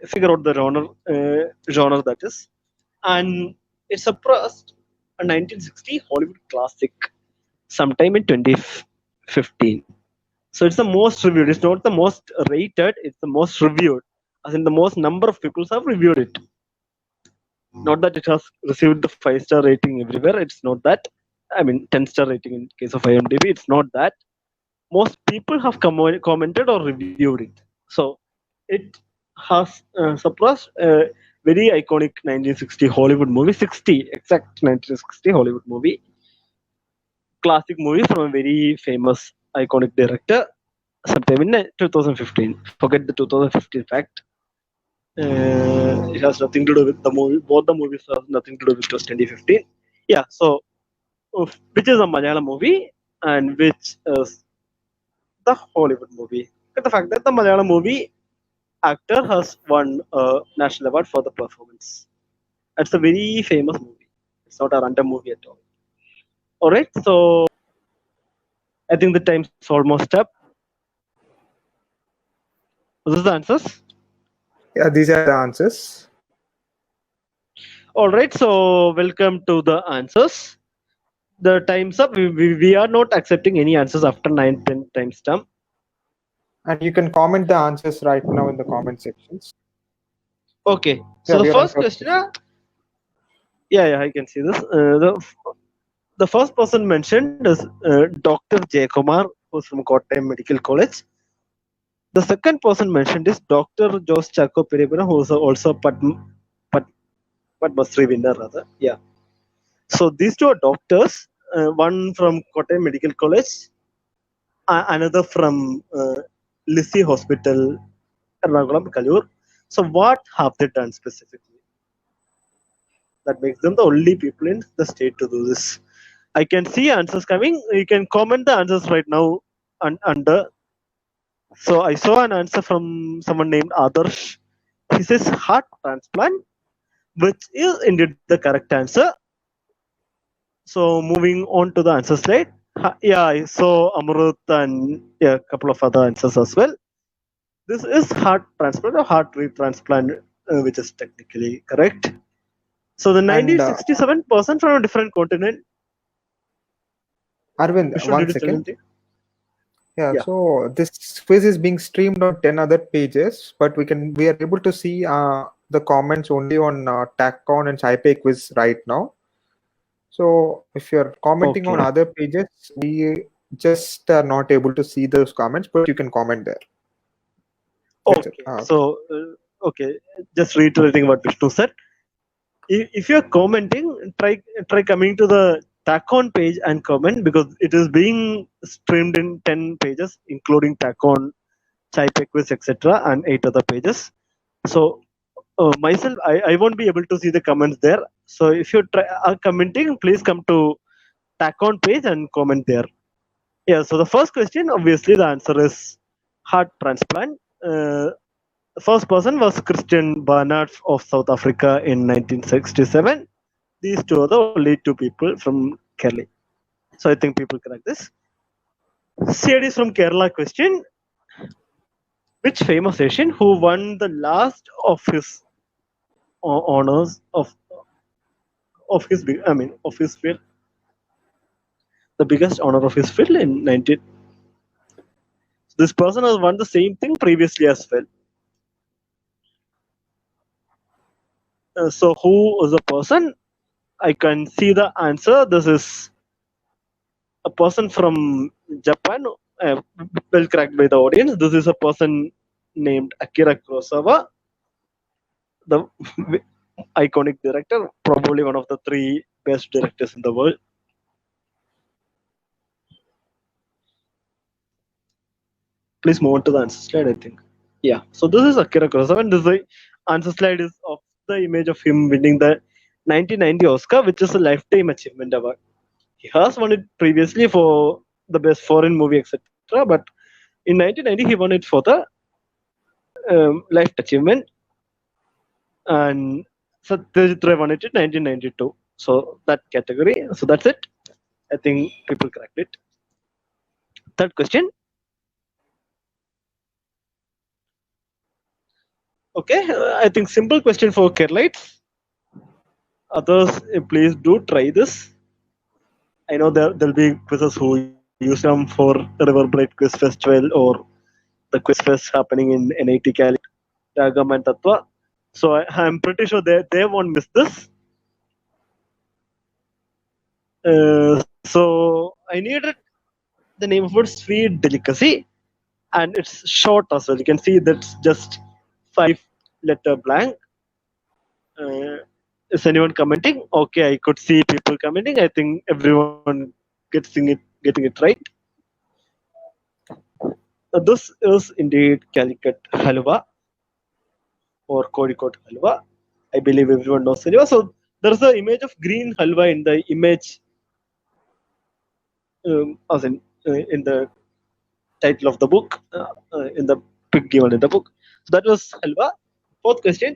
Figure out the genre that is, and it surpassed a 1960 Hollywood classic sometime in 2015. So it's the most reviewed. It's not the most rated. It's the most reviewed. As in the most number of people have reviewed it. Not that it has received the 5-star rating everywhere. It's not that. I mean, 10-star rating in case of IMDb. It's not that. Most people have commented or reviewed it. So it has surpassed a very iconic 1960 Hollywood movie. 60 exact 1960 Hollywood movie. Classic movie from a very famous iconic director sometime in 2015. Forget the 2015 fact. It has nothing to do with the movie. Both the movies have nothing to do with 2015. Yeah, so which is a Malayalam movie and which is the Hollywood movie. Look at the fact that the Malayalam movie actor has won a national award for the performance. It's a very famous movie. It's not a random movie at all. All right, so I think the time's almost up. Are these the answers? Yeah, these are the answers. All right, so welcome to the answers. The time's up. We are not accepting any answers after 9-10 times term. And you can comment the answers right now in the comment sections. Okay, so Yeah, the we are on first question, yeah, I can see this. The first person mentioned is Dr. Jayakumar, who's from Kottayam Medical College. The second person mentioned is Dr. Jose Chaco Peribana, who is also Padma Shri winner, rather. Yeah. So these two are doctors. One from Kottayam Medical College, another from Lissi Hospital, Ernakulam, Kalur. So what have they done specifically that makes them the only people in the state to do this? I can see answers coming. You can comment the answers right now under. So I saw an answer from someone named Adarsh. He says heart transplant, which is indeed the correct answer. So moving on to the answer slide. Yeah, I saw Amrut and a couple of other answers as well. This is heart transplant or heart retransplant, which is technically correct. So the 1967 person from a different continent. Arvind, Vishnu, one did you tell second. anything? Yeah, Yeah. so this quiz is being streamed on 10 other pages, but we are able to see the comments only on TackOn and SciPay quiz right now. So if you're commenting on Okay. other pages, we just are not able to see those comments, but you can comment there. That's Okay. it. So okay, just reiterating what Vishnu said. If you're commenting, try coming to the TackOn page and comment, because it is being streamed in 10 pages, including TackOn, SciPay quiz, etc., and 8 other pages. So I won't be able to see the comments there. So if you are commenting, please come to TackOn page and comment there. Yeah, so the first question, obviously, the answer is heart transplant. The first person was Christian Barnard of South Africa in 1967. These two are the only two people from Kerala. So I think people correct this. CID is from Kerala question. Which famous Asian who won the last of his honors of his of his field, the biggest honor of his field in 19. This person has won the same thing previously as well. So who is the person? I can see the answer. This is a person from Japan, well correct by the audience. This is a person named Akira Kurosawa, the iconic director, probably one of the three best directors in the world. Please move on to the answer slide, I think. Yeah, so this is Akira Kurosawa, and this is the answer slide is of the image of him winning the 1990 Oscar, which is a Lifetime Achievement Award. He has won it previously for the best foreign movie, etc. But in 1990, he won it for the Life Achievement, and Satyajit Ray won it in 1992. So that category. So that's it. I think people correct it. Third question. Okay, I think simple question for Keralites. Others, please do try this. I know there'll be quizzes who use them for Riverbright Quiz Festival or the Quiz Fest happening in NIT Cali, Ragam and Tatwa. So I'm pretty sure they won't miss this. So I needed the name of a sweet delicacy, and it's short as well. You can see that's just 5-letter blank. Is anyone commenting? Okay, I could see people commenting. I think everyone getting it right. This is indeed Calicut halwa or Kodikot halwa. I believe everyone knows halwa. So there's an image of green halwa in the image, as in the title of the book, in the pic given in the book. So that was halwa. Fourth question.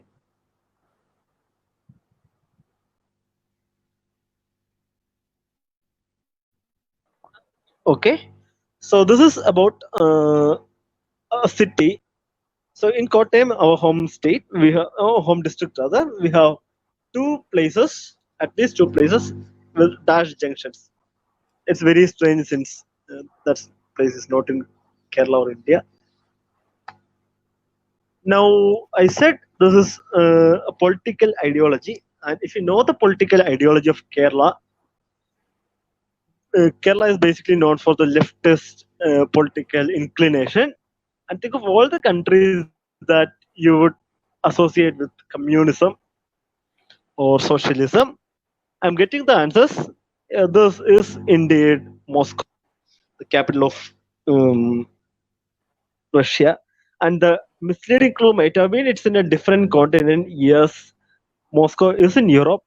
Okay, so this is about a city. So in Kottayam, our home state, we have our home district rather, we have two places, at least two places with dash junctions. It's very strange since that place is not in Kerala or India. Now I said this is a political ideology, and if you know the political ideology of Kerala, Kerala is basically known for the leftist political inclination. And think of all the countries that you would associate with communism or socialism. I'm getting the answers. This is indeed Moscow, the capital of um, Russia. And the misleading clue might have been it's in a different continent. Yes, Moscow is in Europe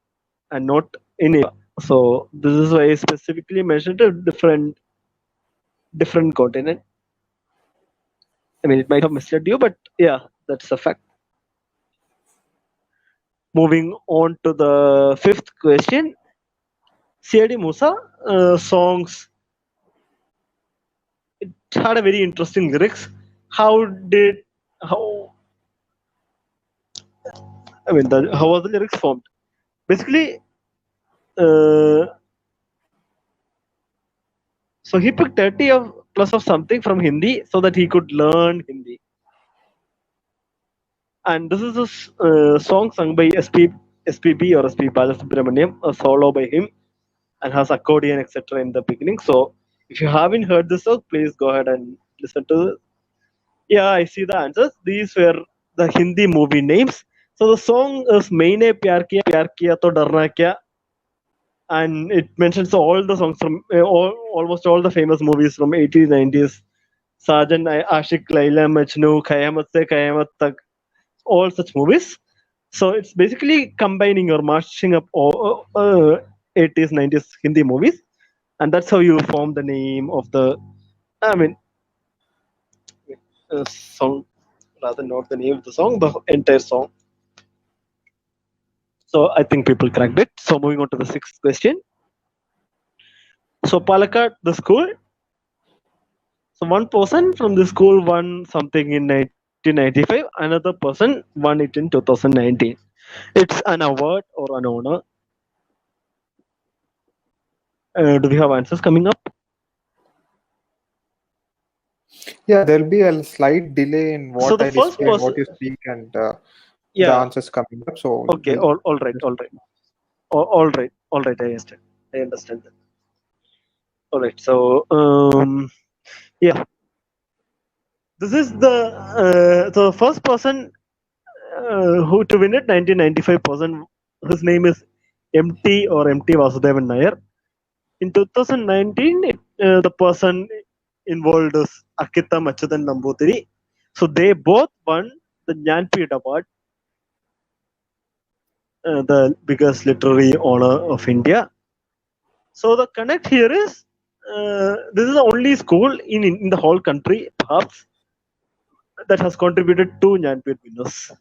and not in Asia. So this is why I specifically mentioned a different continent. I mean, it might have misled you, but yeah, that's a fact. Moving on to the fifth question. CID Musa songs, it had a very interesting lyrics. How how was the lyrics formed? Basically, uh, so he picked 30 of plus of something from Hindi so that he could learn Hindi. And this is a song sung by SPB or SP Balasubramaniam, a solo by him, and has accordion etc. in the beginning. So if you haven't heard this song, please go ahead and listen to it. Yeah, I see the answers. These were the Hindi movie names. So the song is Maine Pyar Kiya To Darna Kya, and it mentions all the songs from almost all the famous movies from 80s, 90s. Sajan, Ashik, Laila, Majnu, Kayamat Se Kayamat Tak, all such movies. So it's basically combining or marching up all 80s, 90s Hindi movies and that's how you form the name of the. I mean, song, rather not the name of the song, the entire song. So I think people cracked it. So moving on to the sixth question. So Palakkad, the school. So one person from the school won something in 1995. Another person won it in 2019. It's an award or an honor. Do we have answers coming up? Yeah, there'll be a slight delay in So what the I first display and person, what you speak, and the yeah, answers coming up. So okay, we'll all right, all right, all right, all right. I understand. I understand that. All right. So yeah, this is the first person who to win it 1995 person. His name is MT or MT Vasudevan Nair. In 2019, the person involved is Akita Machudan Nambutiri. So they both won the Jnanpith Award, the biggest literary honor of India. So the connect here is this is the only school in the whole country, perhaps, that has contributed to Jnanpith winners.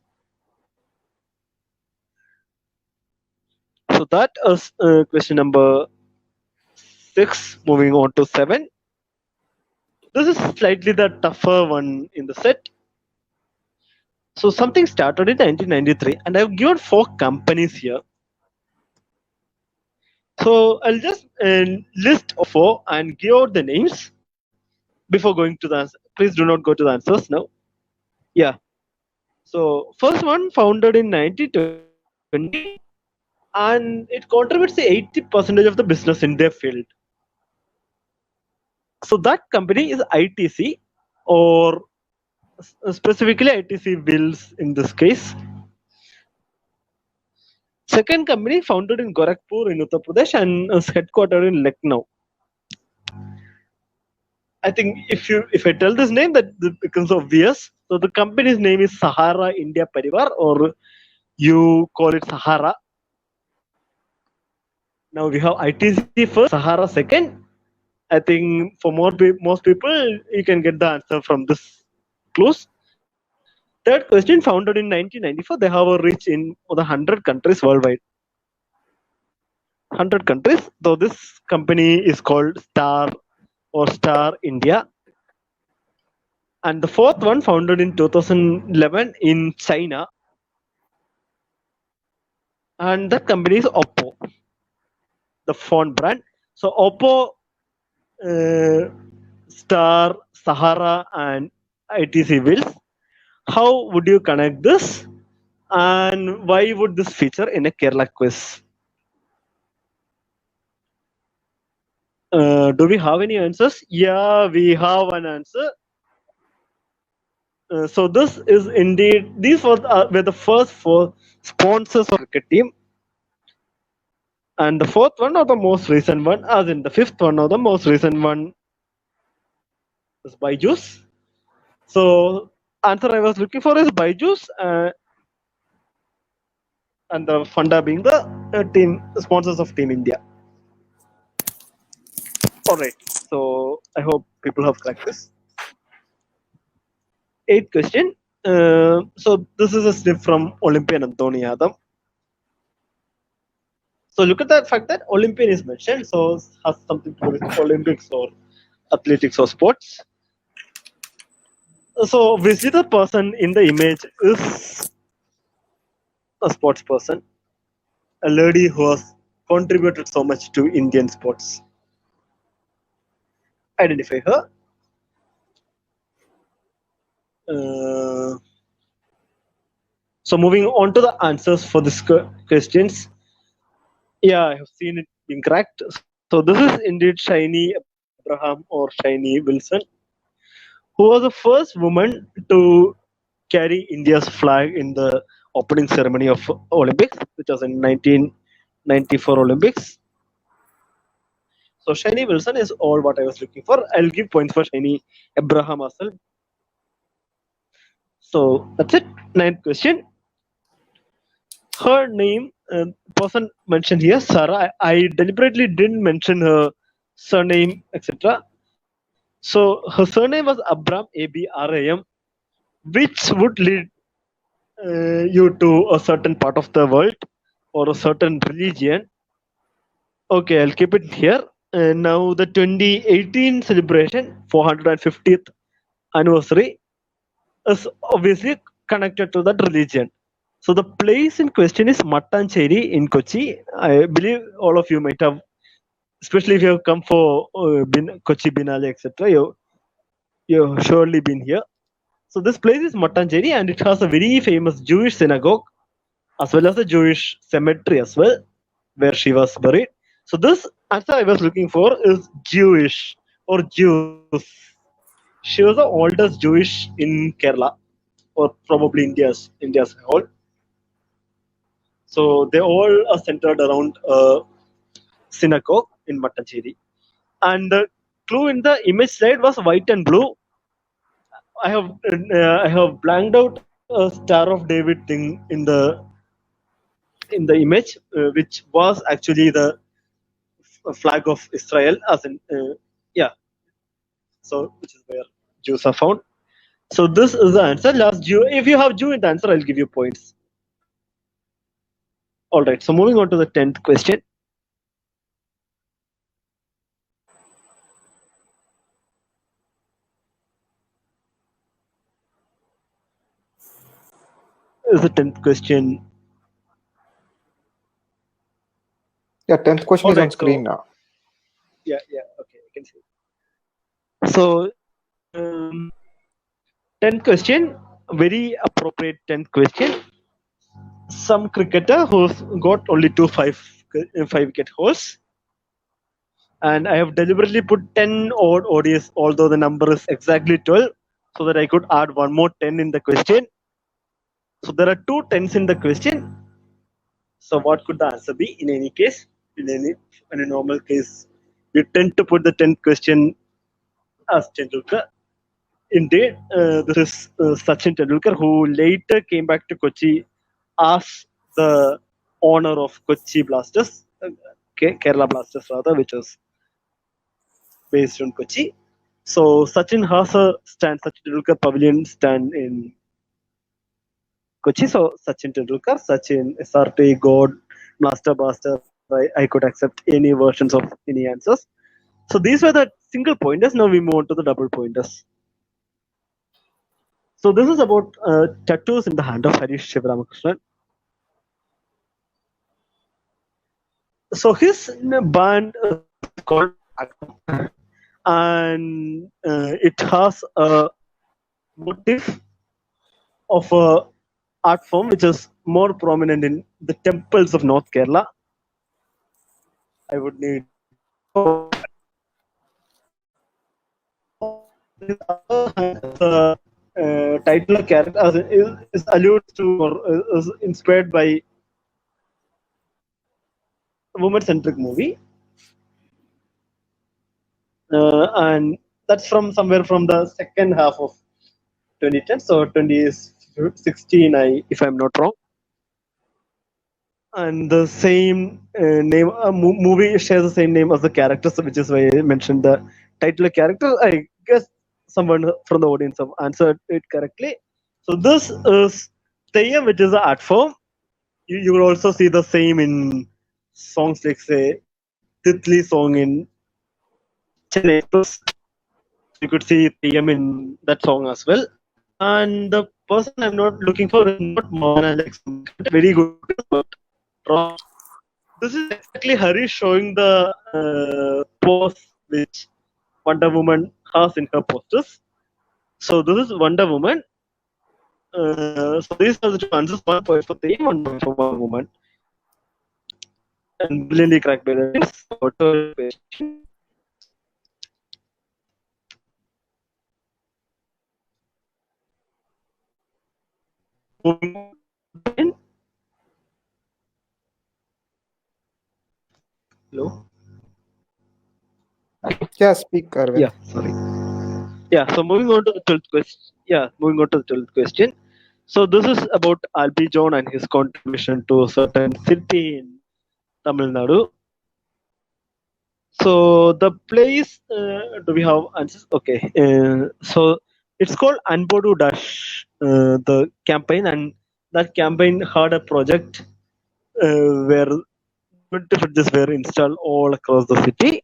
So that is question number 6. Moving on to 7. This is slightly the tougher one in the set. So something started in 1993, and I've given 4 companies here. So I'll just list 4 and give out the names before going to the answer. Please do not go to the answers now. Yeah. So first one founded in 1920, and it contributes to 80% of the business in their field. So that company is ITC, or specifically ITC Wheels in this case. Second company founded in Gorakhpur in Uttar Pradesh and is headquartered in Lucknow. I think if I tell this name, that becomes obvious. So the company's name is Sahara India Parivar, or you call it Sahara. Now we have ITC first, Sahara second. I think for most people, you can get the answer from this clues. Third question, founded in 1994, they have a reach in more than 100 countries worldwide. 100 countries. Though this company is called Star or Star India. And the fourth one, founded in 2011 in China, and that company is Oppo, the phone brand. So Oppo, Star, Sahara, and ITC Wheels. How would you connect this, and why would this feature in a Kerala quiz? Do we have any answers? Yeah, we have an answer. So this is indeed, these were the first 4 sponsors of the cricket team. And the fourth one or the most recent one, as in the fifth one or the most recent one, is Byju's. So answer I was looking for is Byju's, and the funda being the team sponsors of Team India. All right. So I hope people have cracked this. 8th question. So this is a snip from Olympian Anthony Yadav. So look at the fact that Olympian is mentioned, so it has something to do with Olympics or athletics or sports. So obviously the person in the image is a sports person, a lady who has contributed so much to Indian sports. Identify her. So moving on to the answers for these questions. Yeah, I have seen it being cracked. So this is indeed Shiny Abraham or Shiny Wilson, who was the first woman to carry India's flag in the opening ceremony of Olympics, which was in 1994 Olympics. So Shiny Wilson is all what I was looking for. I'll give points for Shiny Abraham as well. So that's it. 9th question. Her name, person mentioned here, Sarah. I deliberately didn't mention her surname, etc. So her surname was Abram, Abram, which would lead you to a certain part of the world or a certain religion. Okay, I'll keep it here. Now the 2018 celebration, 450th anniversary, is obviously connected to that religion. So the place in question is Mattancheri in Kochi. I believe all of you might have, especially if you have come for Kochi Binale, etc. You've surely been here. So this place is Mattancheri, and it has a very famous Jewish synagogue as well as a Jewish cemetery as well, where she was buried. So this answer I was looking for is Jewish or Jews. She was the oldest Jewish in Kerala, or probably India's whole. So they all are centered around a synagogue in Mattancheri. And the clue in the image slide was white and blue. I have blanked out a Star of David thing in the image, which was actually the flag of Israel, as in yeah. So which is where Jews are found. So this is the answer. Last Jew. If you have Jew in the answer, I'll give you points. All right. So moving on to the 10th question. Is the 10th question? Yeah, 10th question is on Alright, screen now. Yeah. Okay, I can see. So, 10th question, very appropriate 10th question. Some cricketer who's got only 5 wicket hauls, and I have deliberately put 10 odd ODs, although the number is exactly 12, so that I could add one more 10 in the question. So there are 2 10s in the question. So what could the answer be in any case? In a normal case, we tend to put the 10th question as Tendulkar. Indeed, this is Sachin Tendulkar, who later came back to Kochi as the owner of Kochi Blasters, Kerala Blasters rather, which was based on Kochi. So Sachin has a stand, Sachin Tendulkar Pavilion stand in Kochi. So Sachin Tendulkar, Sachin, SRT, God, Master Blaster, I could accept any versions of any answers. So these were the single pointers. Now we move on to the double pointers. So this is about tattoos in the hand of Harish Shivaramakrishnan. So his band is called TackOn, and it has a motif of a art form which is more prominent in the temples of North Kerala. I would need. The title character is alludes to or is inspired by a woman-centric movie, and that's from somewhere from the second half of 2010, so 2016, if I'm not wrong. And the same name, movie shares the same name as the characters, which is why I mentioned the title character. I guess someone from the audience have answered it correctly. So this is Theyyam, which is an art form. You will also see the same in songs like, say, Titli song in Chennai Express. You could see Theyyam in that song as well. And the person I'm not looking for is not Mohan Alex. Very good, but wrong. This is exactly Harish showing the pose which Wonder Woman has in her posters. So this is Wonder Woman. So these are the 2 answers: 1 point for Theyyam, 1 point for Wonder Woman. And brilliantly cracked by the teams. Question. Hello. Yeah, speak, Aravind. Yeah, sorry. Yeah, so moving on to the 12th question. So this is about Albi John and his contribution to a certain city in Tamil Nadu. So the place, do we have answers? Okay. So it's called Anbodu Dash, the campaign, and that campaign had a project where 20 fridges were installed all across the city.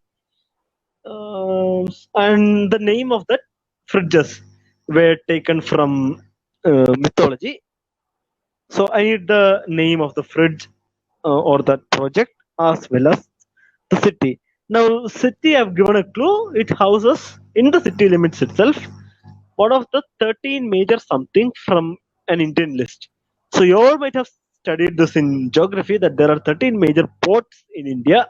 And the name of that fridges were taken from mythology. So I need the name of the fridge or that project as well as the city. Now, city I've given a clue. It houses in the city limits itself one of the 13 major something from an Indian list. So you all might have studied this in geography that there are 13 major ports in India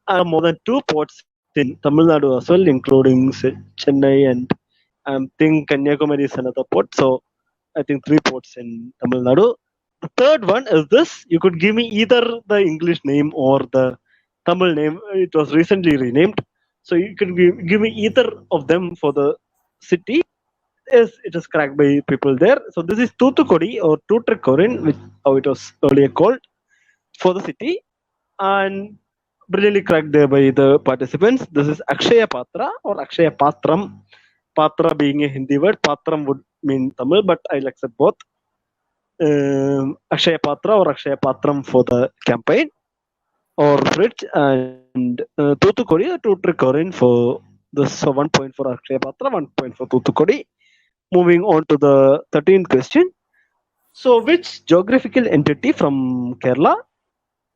and more than two ports in Tamil Nadu as well, including Chennai and I think Kanyakumari is another port. So I think three ports in Tamil Nadu. The third one is this. You could give me either the English name or the Tamil name. It was recently renamed. So you could give me either of them for the city. Yes, it is cracked by people there. So this is Tutukodi or Tuticorin, which how it was earlier called for the city, and brilliantly cracked there by the participants. This is Akshaya Patra or Akshaya Patram. Patra being a Hindi word, Patram would mean Tamil, but I'll accept both. Akshaya Patra or Akshaya Patram for the campaign or Fridge, and Tutukodi or Tutrikorin for this. So 1 point for Akshaya Patra, 1 point for Tutukodi. Moving on to the 13th question. So, which geographical entity from Kerala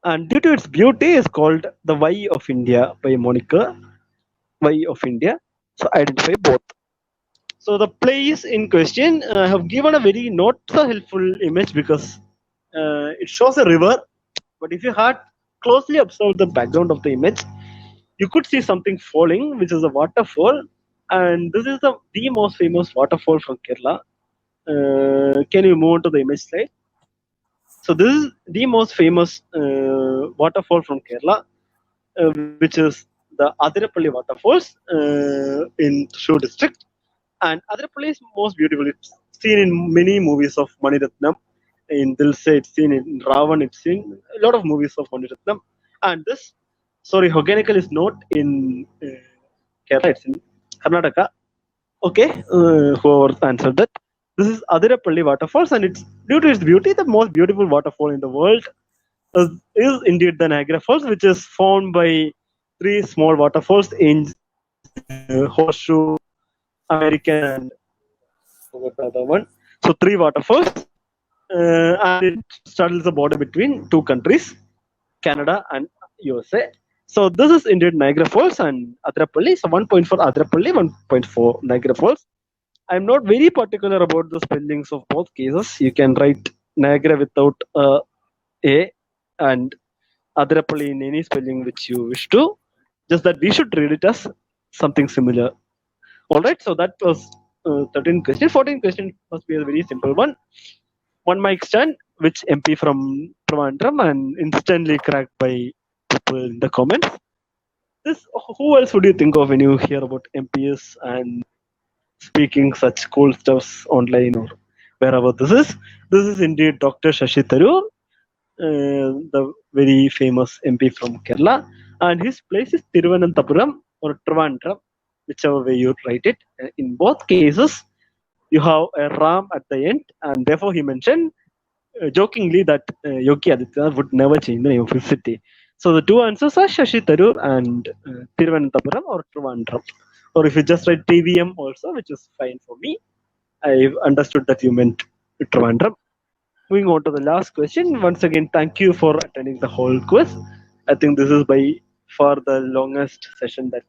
and due to its beauty is called the Y of India by Monica? Y of India. So, identify both. So, the place in question, I have given a very not so helpful image because it shows a river, but if you had closely observed the background of the image, you could see something falling, which is a waterfall, and this is the most famous waterfall from Kerala. Can you move on to the image slide? So this is the most famous waterfall from Kerala, which is the Adirapalli waterfalls in Thrissur district. And Adirapalli is most beautiful. It's seen in many movies of Maniratnam. In Dilse, it's seen in Ravan. It's seen a lot of movies of Maniratnam. And this, sorry, Hoganikal is not in Kerala. It's in Karnataka. Okay, whoever answered that. This is Adirapalli waterfalls, and it's due to its beauty, the most beautiful waterfall in the world is indeed the Niagara Falls, which is formed by three small waterfalls: Angel, Horseshoe, American, and forgot the other one. So three waterfalls, and it straddles the border between two countries, Canada and USA. So this is indeed Niagara Falls and Adirapalli. So 1 point for Adirapalli, 1 point for Niagara Falls. I'm not very particular about the spellings of both cases. You can write Niagara without A and Adirapalli in any spelling which you wish to. Just that we should read it as something similar. All right, so that was 13 question. 14 question must be a very simple one. One mic stand, which MP from Trivandrum, and instantly cracked by people in the comments. This, who else would you think of when you hear about MPs and speaking such cool stuffs online or wherever this is? This is indeed Dr. Shashi Tharoor, the very famous MP from Kerala, and his place is Thiruvananthapuram or Trivandrum, whichever way you write it. In both cases, you have a Ram at the end, and therefore he mentioned jokingly that Yogi Adityanath would never change the name of his city. So the two answers are Shashi Tharoor and Thiruvananthapuram or Trivandrum. Or if you just write TVM also, which is fine for me. I've understood that you meant Trivandrum. Moving on to the last question. Once again, thank you for attending the whole quiz. I think this is by far the longest session that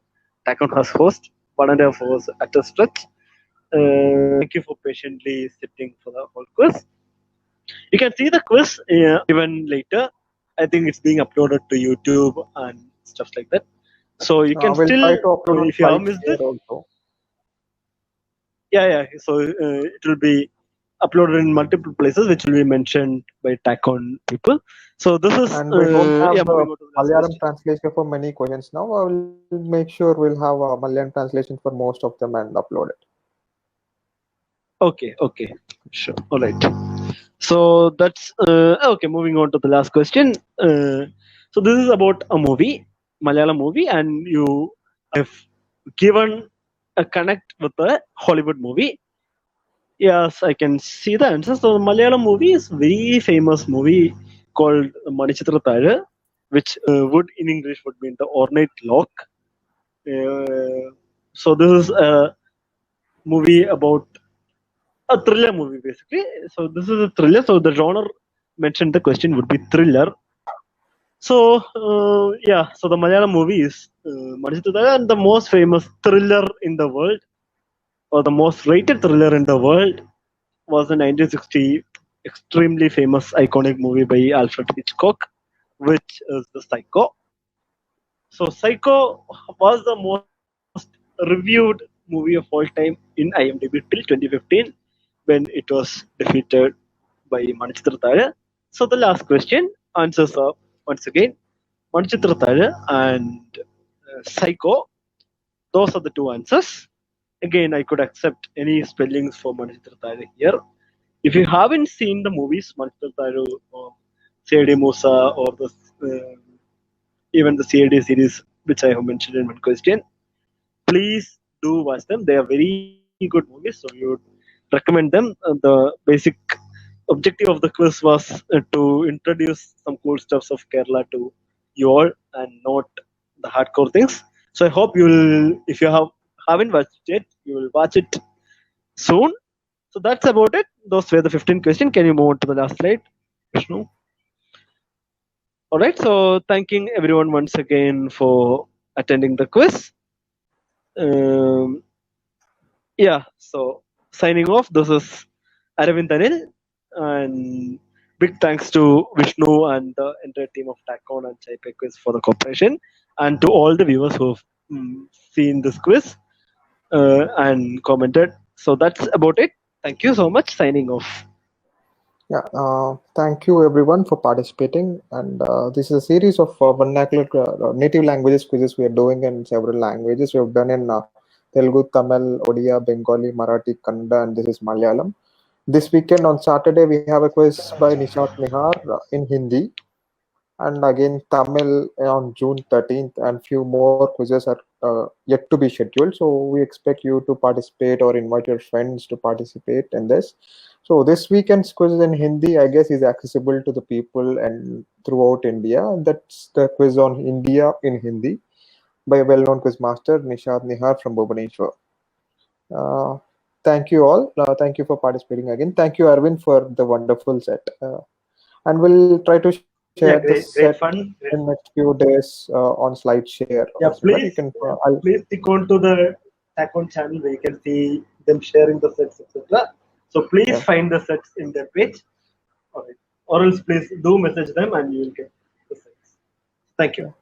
TackOn has hosted, 1.5 hours at a stretch. Thank you for patiently sitting for the whole quiz. You can see the quiz even later. I think it's being uploaded to YouTube and stuff like that. So you can We'll still, try to upload on if you have slides missed here it, also. yeah. So it will be uploaded in multiple places, which will be mentioned by TackOn people. So this is And we don't have yeah. the Moving on to the last Malayalam question. translation for many questions now. I will make sure we'll have a Malayalam translation for most of them and upload it. Okay, sure. All right. So that's okay. Moving on to the last question. So this is about a movie. Malayalam movie and you have given a connect with the Hollywood movie. Yes, I can see the answer. So the Malayalam movie is very famous movie called Manichitra Thazha, which would in English would mean the ornate lock. So this is a movie about a thriller movie basically. So this is a thriller. So the genre mentioned the question would be thriller. So yeah, so the Malayalam movie is Manichitra Thazha and the most famous thriller in the world, or the most rated thriller in the world, was a 1960 extremely famous iconic movie by Alfred Hitchcock, which is the Psycho. So Psycho was the most reviewed movie of all time in IMDb till 2015 when it was defeated by Manichitra Thazha. So the last question answers are once again Manichitra Thazha and Psycho. Those are the two answers. Again, I could accept any spellings for Manichitra Thazha here. If you haven't seen the movies Manichitra Thazha or C.I.D. Musa or the even the C.I.D. series which I have mentioned in one question, please do watch them. They are very good movies, so we would recommend them. The basic objective of the quiz was to introduce some cool stuffs of Kerala to you all and not the hardcore things. So I hope you'll, if you haven't watched it, you will watch it soon. So that's about it. Those were the 15 questions. Can you move on to the last slide, Vishnu? All right. So thanking everyone once again for attending the quiz. Um, yeah. So signing off. This is Aravind Anil, and big thanks to Vishnu and the entire team of TackOn and Chaipe Quiz for the cooperation, and to all the viewers who've seen this quiz and commented. So that's about it. Thank you so much. Signing off. Yeah, thank you everyone for participating. And this is a series of vernacular native languages quizzes we are doing in several languages. We have done in Telugu, Tamil, Odia, Bengali, Marathi, Kannada, and this is Malayalam. This weekend on Saturday, we have a quiz by Nishat Nihar in Hindi. And again, Tamil on June 13th, and few more quizzes are yet to be scheduled. So we expect you to participate or invite your friends to participate in this. So this weekend's quiz in Hindi, I guess, is accessible to the people and throughout India. That's the quiz on India in Hindi by a well-known quiz master, Nishad Nihar from Bhubaneswar. Thank you all. Thank you for participating again. Thank you, Arvind, for the wonderful set. And we'll try to share the Yeah, set great fun. in next few days on slide share. Yeah, So that you please, can. please stick on to the TackOn channel where you can see them sharing the sets, etc. So please Yeah. find the sets in their page. All right. Or else please do message them and you will get the sets. Thank you. Yeah.